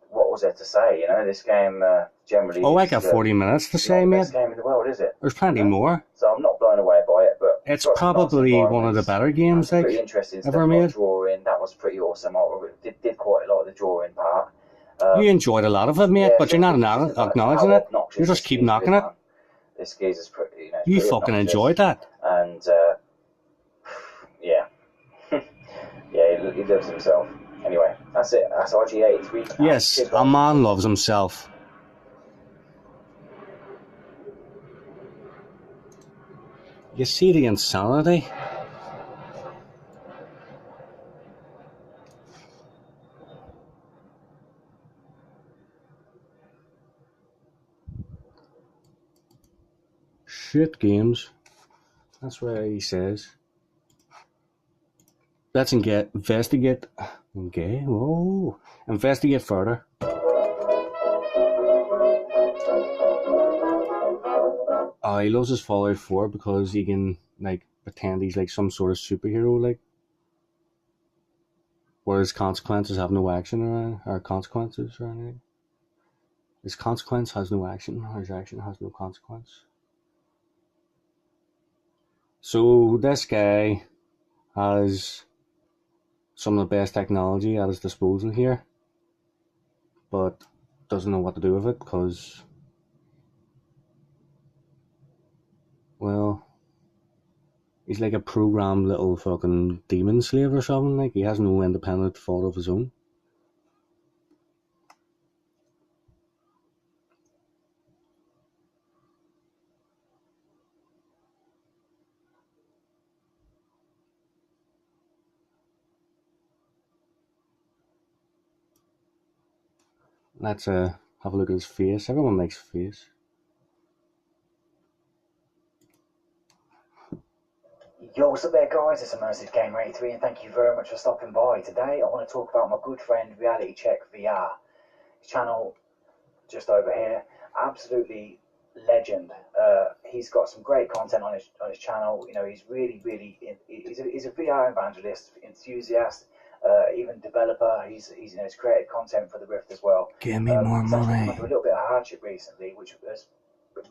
what was there to say? You know, this game generally. Oh, I is, got 40 minutes to say, not the mate. best game in the world, is it? There's plenty more. So I'm not blown away by it, but It's got some nice probably one of the environments, better games pretty like interesting stuff. ever made. Drawing, that was pretty awesome. I did quite a lot of the drawing part. You enjoyed a lot of it, mate, but you're not acknowledging it. You just keep knocking it. This geezer's pretty, you know, You pretty fucking obnoxious. enjoyed that. And yeah, yeah, he loves himself. Anyway, that's it. That's RG83. Yes, a man loves himself. You see the insanity? Shit games. That's what he says. Let's investigate. Okay, whoa. Investigate further. He loves his Fallout 4 because he can like pretend he's like some sort of superhero, like, where his consequences have no action or consequences or anything. His consequence has no action, or his action has no consequence. So this guy has some of the best technology at his disposal here, but doesn't know what to do with it because, well, he's like a programmed little fucking demon slave or something. Like, he has no independent thought of his own. Let's have a look at his face. Everyone likes face. Yo, what's up there, guys? It's Immersive Gamer 83, and thank you very much for stopping by. Today, I want to talk about my good friend Reality Check VR. His channel just over here, absolutely legend. He's got some great content on his channel. You know, he's really he's a VR evangelist, enthusiast, even developer. He's created content for the Rift as well. Give me more He's actually money. come under a little bit of hardship recently, which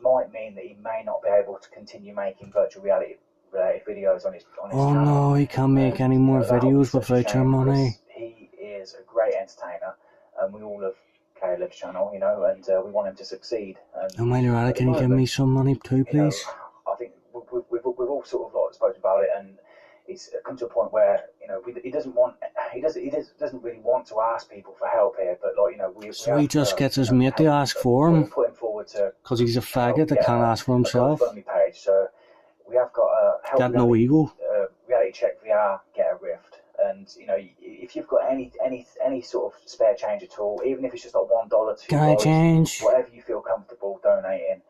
might mean that he may not be able to continue making virtual reality related videos on his Oh channel. no, he can't make any more videos without your money. He is a great entertainer, and we all love Caleb's channel, you know, and we want him to succeed. And while you're at it, can you give me some money too, please? I think we've all sort of like spoken about it, and it's come to a point where, you know, he doesn't really want to ask people for help here, but like, you know, so he just gets his mate to ask for him, put him forward to, because he's a faggot that can't ask for himself. Page. So we have got help. Got no ego. Reality Check VR, get a Rift, and you know, if you've got any sort of spare change at all, even if it's just like $1, $2, can I change? Whatever you feel comfortable donating.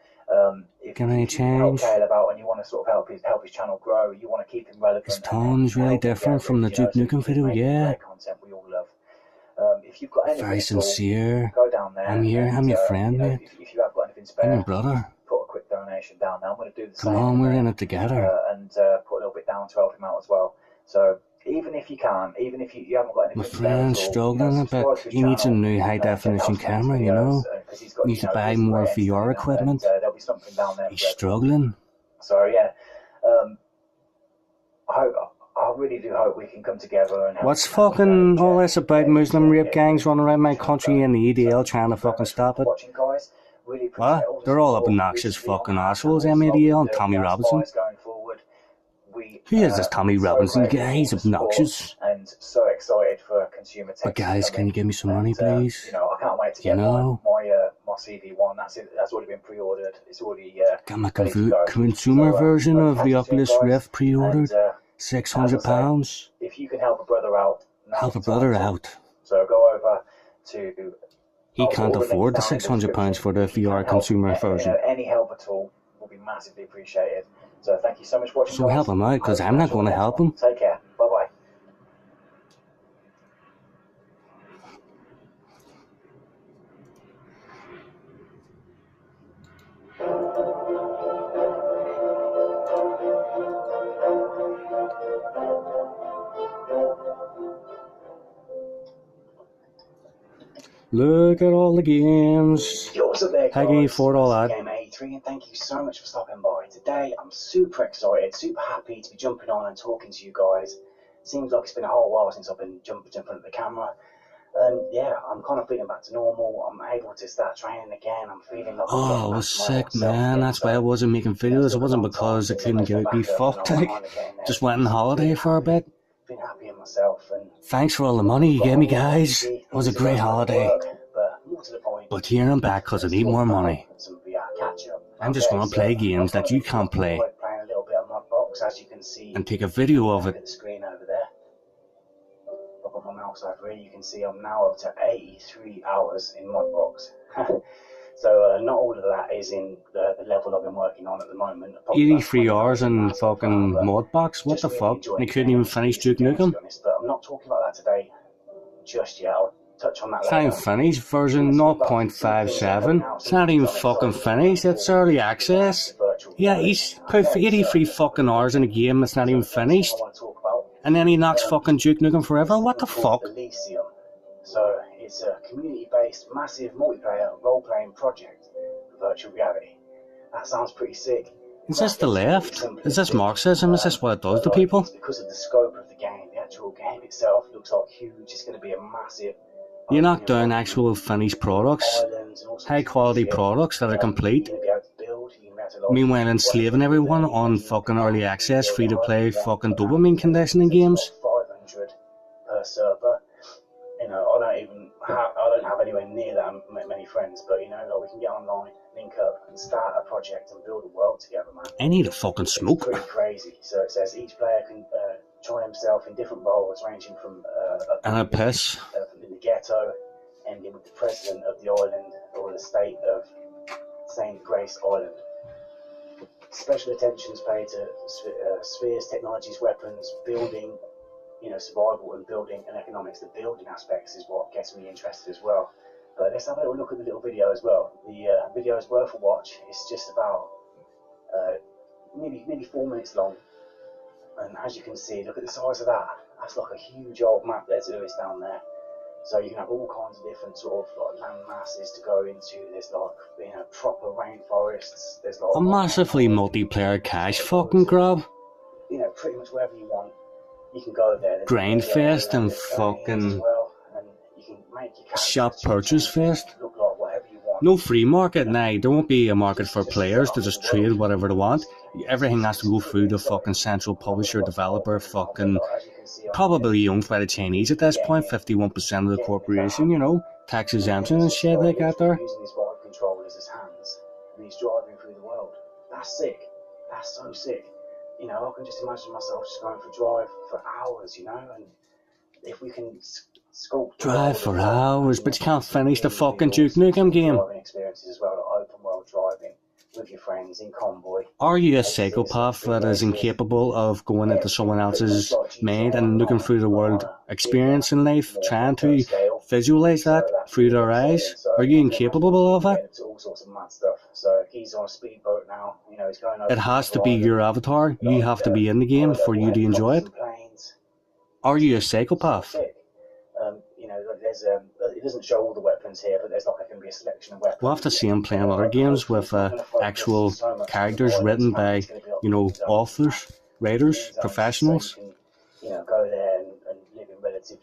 Can I if you help change? Caleb out and you want to sort of help his channel grow, you want to keep him relevant. His tone's really different from the Duke Nukem video, yeah. Content we all love. If you've got anything Very sincere. go down there. I'm here. I'm your friend, you know, mate. If you have got anything spare, I'm your brother. put a quick donation down there. I'm going to do the same. Come on, we're in it together. And put a little bit down to help him out as well. So even if you can't, even if you haven't got anything, My friend's struggling a bit. He needs a new high definition camera, you know. He needs to buy more VR equipment. There'll be something down there. He's struggling. So yeah, I really do hope we can come together and help. What's fucking all this about Muslim rape gangs running around my country and the EDL trying to fucking stop it? What? They're all obnoxious fucking assholes, MEDL and Tommy Robinson. Who is this Tommy Robinson guy? He's obnoxious. And so excited for consumer tech. But guys, can you give me some money, please? You know, I can't wait to get my CD1. That's already been pre-ordered. It's already got my consumer version of the Oculus Rift pre-ordered. £600. If you can help a brother out, help a brother out. So go over to. He can't afford the £600 for the VR consumer version. Any help at all will be massively appreciated. So thank you so much for watching. So help him out, because I'm not going to help him. Take care. Bye bye. Look at all the games. Yo, what's up there, How can you guys? afford all that? Game 83, and thank you so much for stopping by. Today, I'm super excited, super happy to be jumping on and talking to you guys. Seems like it's been a whole while since I've been jumping in front of the camera. And yeah, I'm kind of feeling back to normal. I'm able to start training again. I'm feeling like Oh, I was sick, man. That's why I wasn't making videos. It wasn't because I couldn't be fucked. Just went on holiday for a bit. Been happy in myself, and thanks for all the money you gave me, guys. It was a great holiday. But here I'm back because I need more money. I'm just going to play games that you can't play and take a video of it. I've got my mouse over here. You can see I'm now up to 83 hours in Modbox. So not all of that is in the level I've been working on at the moment. 83 hours in fucking Modbox? What the fuck? They couldn't even finish Duke Nukem? But I'm not talking about that today just yet. I'll touch on that It's later. not even finished. Version 0.57. It's not even fucking finished. It's early access. Yeah, he's put 83 fucking hours in a game that's not even finished. And then he knocks fucking Duke Nukem Forever? What the fuck? So it's a community-based, massive multiplayer role-playing project for virtual reality. That sounds pretty sick. Is this the left? Is this Marxism? Is this what it does to people? It's because of the scope of the game. The actual game itself looks like huge. It's going to be a massive... You knock down actual finished products, high-quality products that are complete. Meanwhile enslaving everyone on fucking early access, free-to-play fucking dopamine conditioning games. 500 per server. You know, I don't have anywhere near that many friends, but you know, like we can get online, link up, and start a project and build a world together, man. I need a fucking smoke. It's pretty crazy. So it says each player can try himself in different roles, ranging from and a piss in the ghetto, ending with the president of the island or the state of St. Grace Island. Special attention is paid to spheres, technologies, weapons, building, you know, survival and building and economics. The building aspects is what gets me interested as well. But let's have a little look at the little video as well. The video is worth a watch. It's just about nearly 4 minutes long. And as you can see, look at the size of that. That's like a huge old map there's Lewis down there. So you can have all kinds of different sort of like land masses to go into. There's like, you know, proper rainforests. There's like a massively multiplayer cash fucking grab. You know, pretty much wherever you want, you can go there. Grind fest and fucking shop purchase fest. No free market, nah, there won't be a market for players to just trade whatever they want. Everything has to go through the fucking central publisher, developer, fucking probably owned by the Chinese at this point, 51% of the corporation, you know, tax exemption and shit they got there. Using his vibe control as his hands, and he's driving through the world. That's sick. That's so sick. You know, I can just imagine myself just going for a drive for hours, you know, and if we can sculpt... Drive for hours, but you can't finish the fucking Duke Nukem game. Driving experiences as well, like open world driving with your friends in convoy. Are you a psychopath that is incapable of going into someone else's mind and looking through the world, experiencing life, trying to visualize that through their eyes? Are you incapable of it? All sorts of mad stuff. So he's on a speedboat now. You know, he's going over. It has to be your avatar. You have to be in the game for you to enjoy it. Are you a psychopath? You know, there's it doesn't show all the weapons here, but there's like there can be a selection of weapons. We'll have to see him playing other games with actual characters written by, you know, authors, writers, professionals. You know, go there and live in relative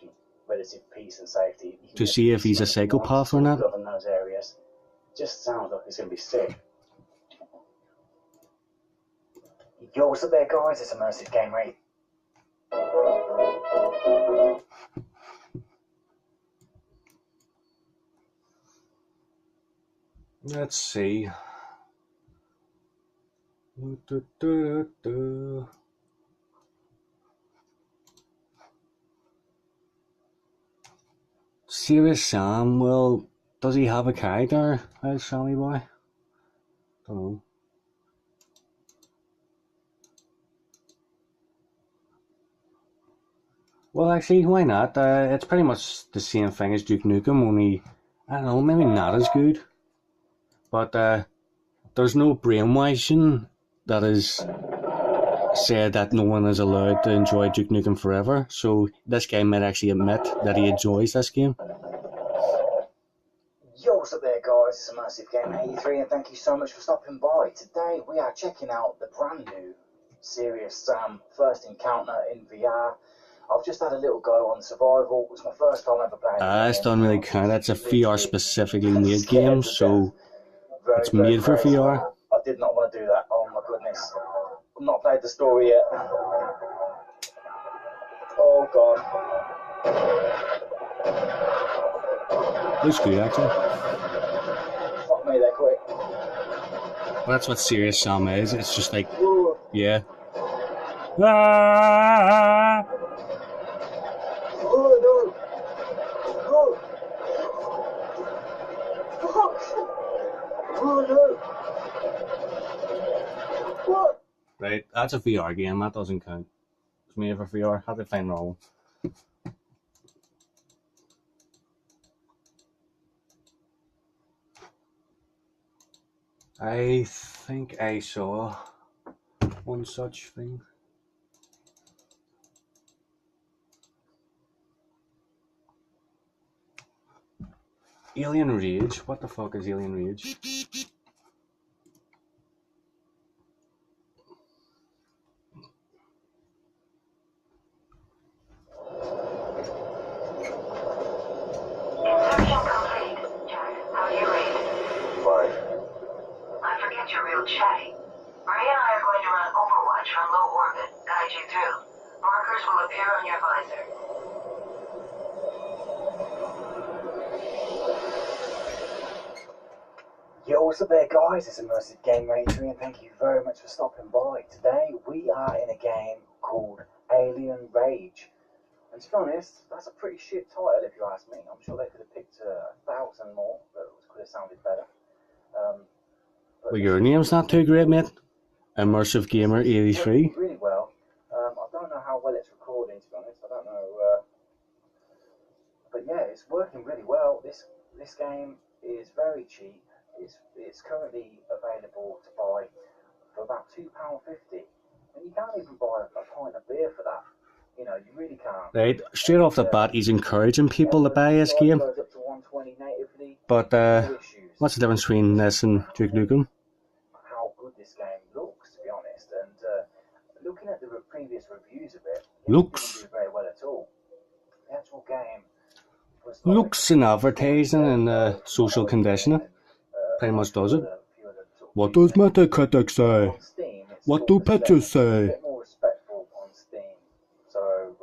peace and safety. To see if he's a psychopath or not. Govern those areas. Just sounds like it's going to be sick. Yo, what's up there, guys? It's Immersive Game Rate. Let's see. Serious Sam, well, does he have a character as Sammy Boy? Don't know. Well, actually, why not? It's pretty much the same thing as Duke Nukem, only, I don't know, maybe not as good. But there's no brainwashing that is said that no one is allowed to enjoy Duke Nukem forever. So this guy might actually admit that he enjoys this game. Yo, what's up there guys, it's Immersive Game 83 and thank you so much for stopping by. Today we are checking out the brand new Serious Sam first encounter in VR. I've just had a little go on survival. It's my first time ever playing the game. This doesn't really count. It's a VR specifically made game, so it's very made for crazy. VR. I did not want to do that. Oh my goodness. I've not played the story yet. Oh god. Looks good actually. Fuck me, they're quick. Well, that's what Serious Sam is. It's just like, Ooh. yeah. Ah! Oh no. Oh. Fuck. Oh no. What? Right, that's a VR game. That doesn't count. It's made for VR. Had to find wrong. I think I saw one such thing. Alien Rage? What the fuck is Alien Rage? Insertion complete. Jack, how do you rate? Fine. I forget you're real chatty. Maria and I are going to run Overwatch from low orbit, guide you through. Markers will appear on your visor. Yo, what's up there guys, it's Immersive Game 83 and thank you very much for stopping by. Today we are in a game called Alien Rage. And to be honest, that's a pretty shit title if you ask me. I'm sure they could have picked 1,000 more that could have sounded better. Well, your name's not too great, mate. Immersive Gamer 83. Really well. I don't know how well it's recording, to be honest. I don't know. But yeah, it's working really well. This game is very cheap. It's currently available to buy for about £2.50. And you can't even buy a pint of beer for that. You know, you really can't. Right, straight off the bat, he's encouraging people to buy this game. Goes up to 120 natively. But No issues. what's the difference between this and Duke Nukem? How good this game looks, to be honest. And looking at the previous reviews of it, Looks. didn't do very well at all. The actual game was Looks in advertising and social conditioning. Pretty much does it. What does Metacritic say? On Steam, it's What sort do of pictures a say? bit more respectful on Steam. So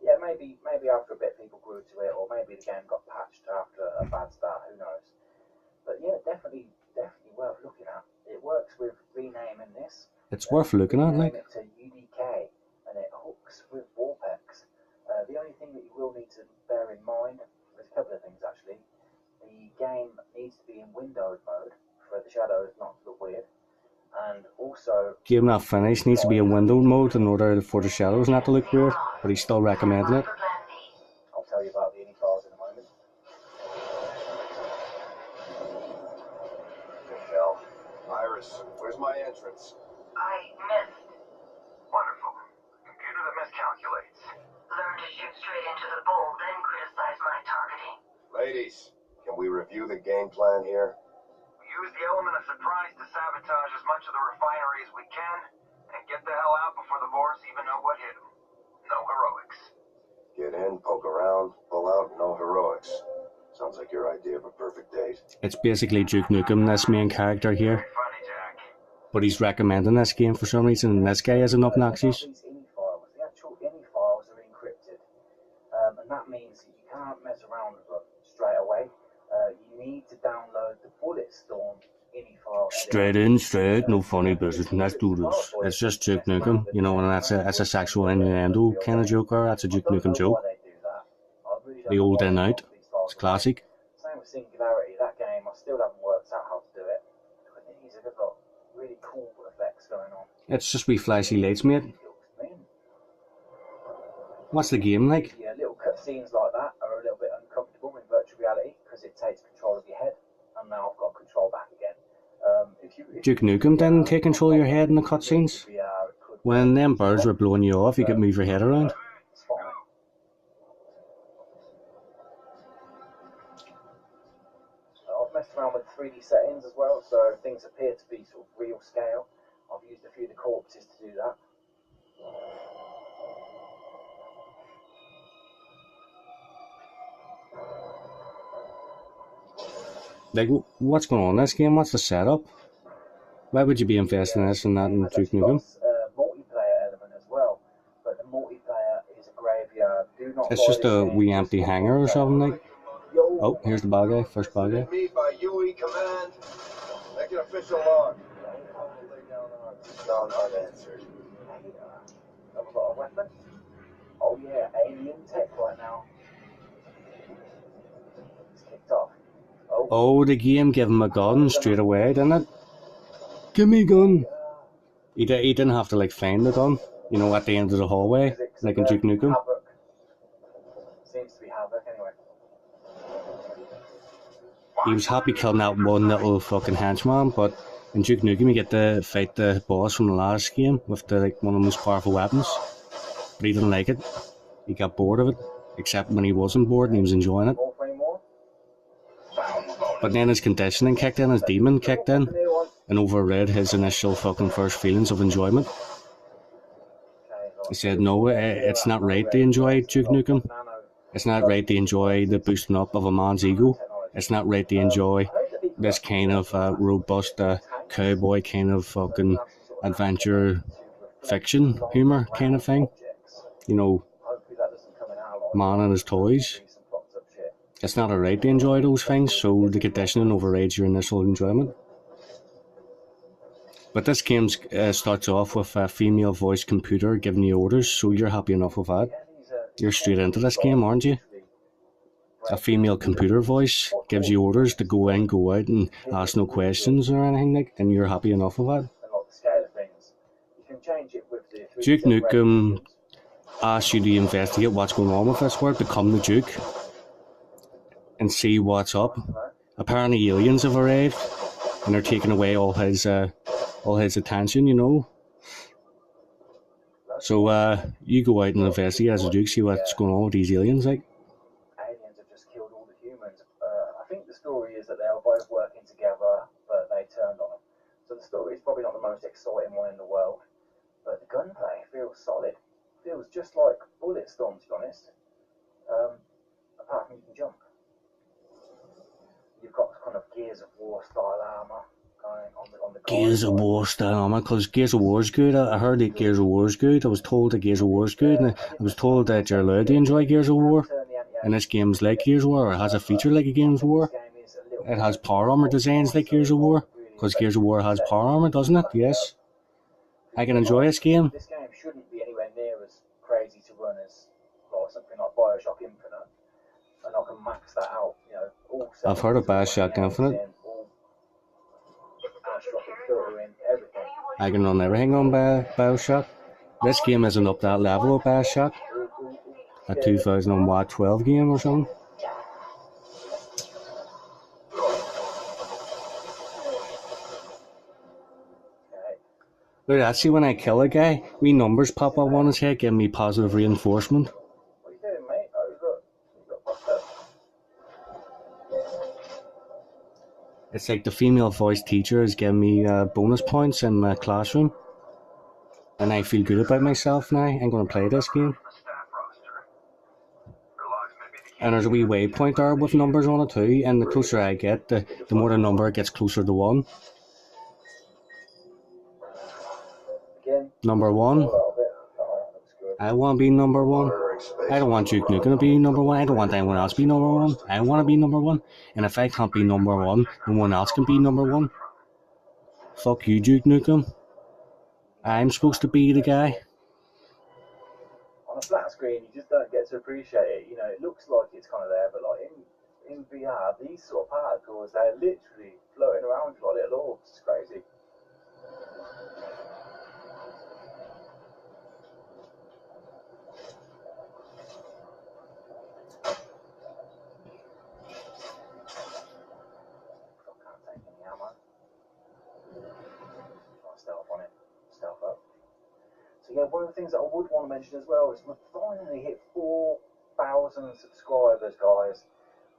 yeah, maybe after a bit people grew to it, or maybe the game got patched after a bad start. Who knows? But yeah, definitely worth looking at. It works with renaming this. It's worth looking at, like. Rename it to UDK, and it hooks with Warpex. The only thing that you will need to bear in mind, there's a couple of things actually. The game needs to be in windowed mode for the shadows not to look weird, and also Game not finished needs to be in window mode in order for the shadows not to look weird, but he's still recommending it. I'll tell you about the ini files in a moment. Michelle, Iris, where's my entrance? I missed. Wonderful. Computer that miscalculates. Learn to shoot straight into the bull, then criticize my targeting. Ladies, can we review the game plan here? We use the element of surprise to sabotage as much of the refinery as we can, and get the hell out before the Boris even know what hit them. No heroics. Get in, poke around, pull out, no heroics. Sounds like your idea of a perfect date. It's basically Duke Nukem, this main character here. Very funny, Jack. But he's recommending this game for some reason, and this guy isn't obnoxious. These ini files, the actual ini files are encrypted, and that means that you can't mess around with them straight away. You need to download the Bulletstorm ini file. Straight in, straight, no funny business, let's do this. It's just Duke Nukem, you know, and that's a sexual innuendo kind of joke, or that's a Duke Nukem joke. The old in out, it's classic. Same with Singularity, that game, I still haven't worked out how to do it. But these have got really cool effects going on. It's just wee flashy lights, mate. What's the game like? Yeah, little cutscenes like that are a little bit uncomfortable in virtual reality because it takes control of your head, and now I've got control back again. Duke Nukem didn't take control of your head in the cutscenes. When them birds were blowing you off, you could move your head around. It's fine. I've messed around with 3D settings as well, so things appear to be sort of real scale. I've used a few of the corpses to do that. Like, what's going on in this game? What's the setup? Why would you be investing in this and not in Duke Nukem? A multiplayer element as well, but the multiplayer is a graveyard. Do not It's just a wee empty hangar or something like. Oh, here's the bad guy, first bad guy. Me by UE command. Make an official log. No unanswered. Have I got a weapon? Oh yeah, alien tech right now. It's kicked off. Oh, the game gave him a gun straight away, didn't it? Give me a gun. He didn't have to like find the gun, you know, at the end of the hallway, like in Duke Nukem. Havoc. Seems to be Havoc anyway. He was happy killing that one little fucking henchman, but in Duke Nukem you get to fight the boss from the last game with the like one of the most powerful weapons. But he didn't like it. He got bored of it, except when he wasn't bored and he was enjoying it. But then his conditioning kicked in, his demon kicked in, and overrid his initial fucking first feelings of enjoyment. He said, no, it's not right to enjoy Duke Nukem. It's not right to enjoy the boosting up of a man's ego. It's not right to enjoy this kind of robust cowboy kind of fucking adventure fiction humour kind of thing. You know, man and his toys. It's not alright to enjoy those things, so the conditioning overrides your initial enjoyment. But this game starts off with a female voice computer giving you orders, so you're happy enough with that. You're straight into this game, aren't you? A female computer voice gives you orders to go in, go out, and ask no questions or anything like, and you're happy enough with that. Duke Nukem asks you to investigate what's going on with this world, become the Duke, and see what's up. Apparently aliens have arrived, and they're taking away all his attention, you know. So you go out and investigate as a Duke, see what's going on with these aliens, like. Aliens have just killed all the humans. I think the story is that they were both working together, but they turned on them. So the story is probably not the most exciting one in the world, but the gunplay feels solid. Feels just like Bulletstorm, to be honest. Apart from you can jump. You've got kind of Gears of War style armor going on the Gears of War style armor, because Gears of War is good. I heard that Gears of War is good. I was told that Gears of War is good, and I was told that you're allowed to enjoy Gears of War. And this game's like Gears of War, or it has a feature like a Gears of War. It has power armor designs like Gears of War, because Gears of War has power armor, doesn't it? Yes. I can enjoy this game. This game shouldn't be anywhere near as crazy to run as something like Bioshock Infinite, and I can max that out. You know, I've heard of Bioshock Infinite. I can run everything on Bioshock. This game isn't up that level of Bioshock. A 2012 game or something. Look, actually when I kill a guy, wee numbers pop up on his head giving me positive reinforcement. What are you doing, mate? Oh, look. You got fucked up. It's like the female voice teacher is giving me bonus points in my classroom. And I feel good about myself now. I'm going to play this game. And there's a wee waypoint there with numbers on it too. And the closer I get, the more the number gets closer to 1. Number 1. I want to be number 1. I don't want Duke Nukem to be number 1. I don't want anyone else to be number 1. I want to be number 1. And if I can't be number 1, no one else can be number 1. Fuck you, Duke Nukem. I'm supposed to be the guy. On a flat screen, you just don't get to appreciate it. You know, it looks like it's kind of there, but like in VR, these sort of particles, they're literally floating around like little orbs. It's crazy. yeah, one of the things that I would want to mention as well is we finally hit 4,000 subscribers, guys.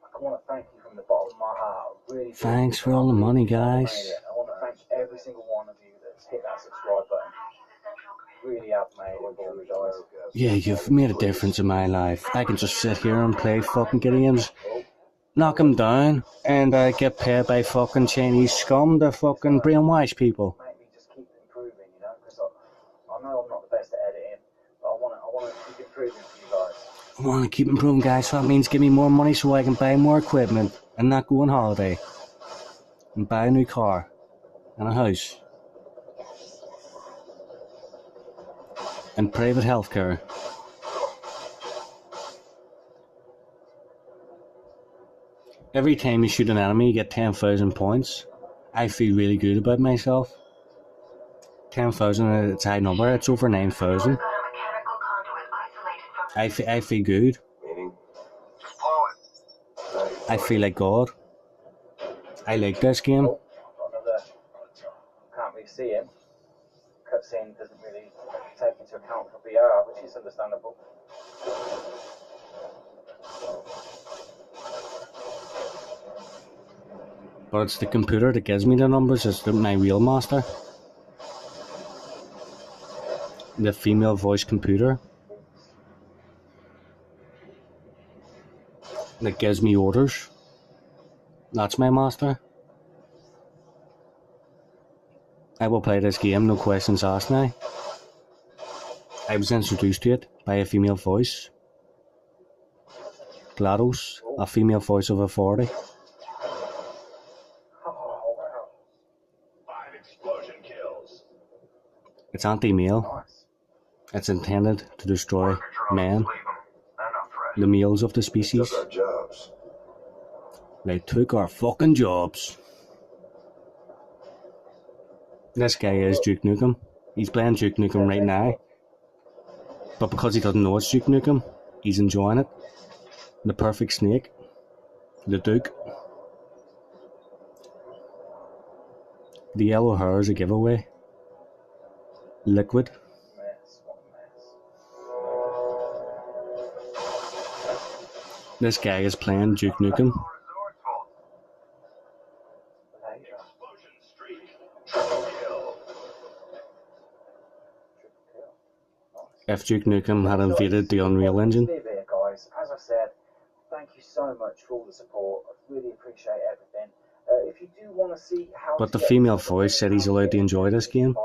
I want to thank you from the bottom of my heart. Really. Thanks for all the money, guys. I want to thank every single one of you that's hit that subscribe button. Really have made it for me, guys. Yeah, you've made a difference in my life. I can just sit here and play fucking games, knock them down, and I get paid by fucking Chinese scum to fucking brainwash people. Make me just keep improving, you know, because I know I'm not the best at editing, but I want to keep improving for you guys. I want to keep improving, guys, so that means give me more money so I can buy more equipment and not go on holiday and buy a new car and a house and private healthcare. Every time you shoot an enemy, you get 10,000 points. I feel really good about myself. 10,000, it's a high number. It's over 9,000. I feel good. Meaning? Just blow it. I feel like God. I like this game. Oh, another, can't really see him. Cutscene doesn't really take into account for VR, which is understandable. But it's the computer that gives me the numbers. It's my real master. The female voice computer that gives me orders. That's my master. I will play this game, no questions asked now. I was introduced to it by a female voice. GLaDOS, a female voice of authority. Oh, wow. 5 explosion kills. It's anti-male. Nice. It's intended to destroy men, Leave them. They're not threat. the males of the Took species. our jobs. They took our fucking jobs. This guy is Duke Nukem. He's playing Duke Nukem right now. But because he doesn't know it's Duke Nukem, he's enjoying it. The perfect snake. The Duke. The yellow hair is a giveaway. Liquid. Mess, what a mess. This guy is playing Duke Nukem. Resourceful. Later. Explosion streak. Triple kill. If Duke Nukem had invaded the Unreal Engine. Leave it, guys. As I said, thank you so much for all the support. I really appreciate everything. If you do want to see how But the female voice said he's allowed to enjoy this game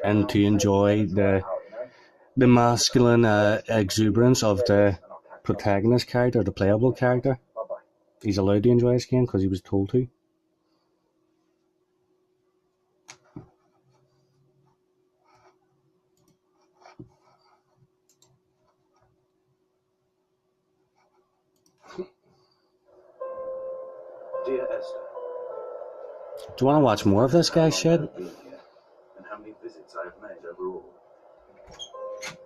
and to enjoy the masculine exuberance of the protagonist character, the playable character. Bye-bye. He's allowed to enjoy this game because he was told to. Dear Esther, Do you want to watch more of this guy's shit? I've been here, and how many visits I have made overall.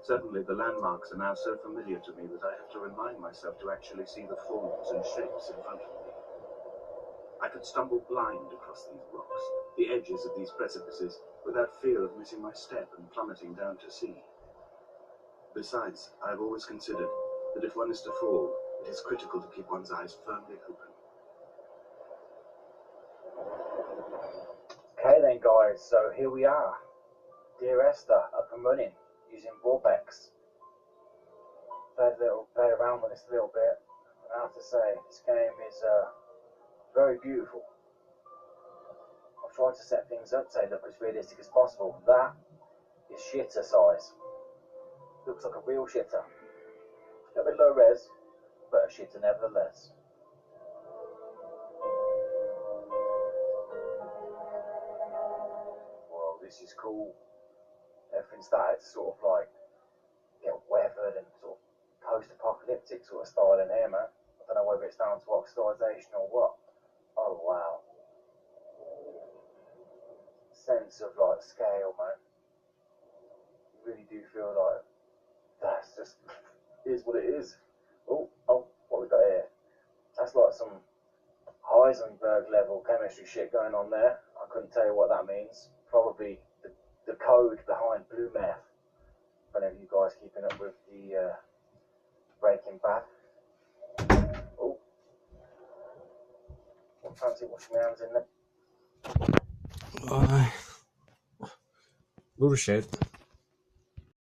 Certainly the landmarks are now so familiar to me that I have to remind myself to actually see the forms and shapes in front of me. I could stumble blind across these rocks, the edges of these precipices, without fear of missing my step and plummeting down to sea. Besides, I have always considered that if one is to fall, it is critical to keep one's eyes firmly open. Okay then, guys, so here we are. Dear Esther, up and running, using Vorpex. Played around with this a little bit, and I have to say, this game is very beautiful. I've tried to set things up to look as realistic as possible. That is shitter size. Looks like a real shitter. A little bit low res, but a shitter nevertheless. Well, this is cool. Everything started to sort of like get weathered and sort of post-apocalyptic sort of style in here, man. I don't know whether it's down to oxidization or what. Oh wow. Sense of like scale, man. You really do feel like that's just is what it is. Oh, what we got here? That's like some Heisenberg level chemistry shit going on there. I couldn't tell you what that means. Probably the code behind blue meth. if any of you guys keeping up with the Breaking Bad. Oh, fancy washing my hands in there. Go to shit.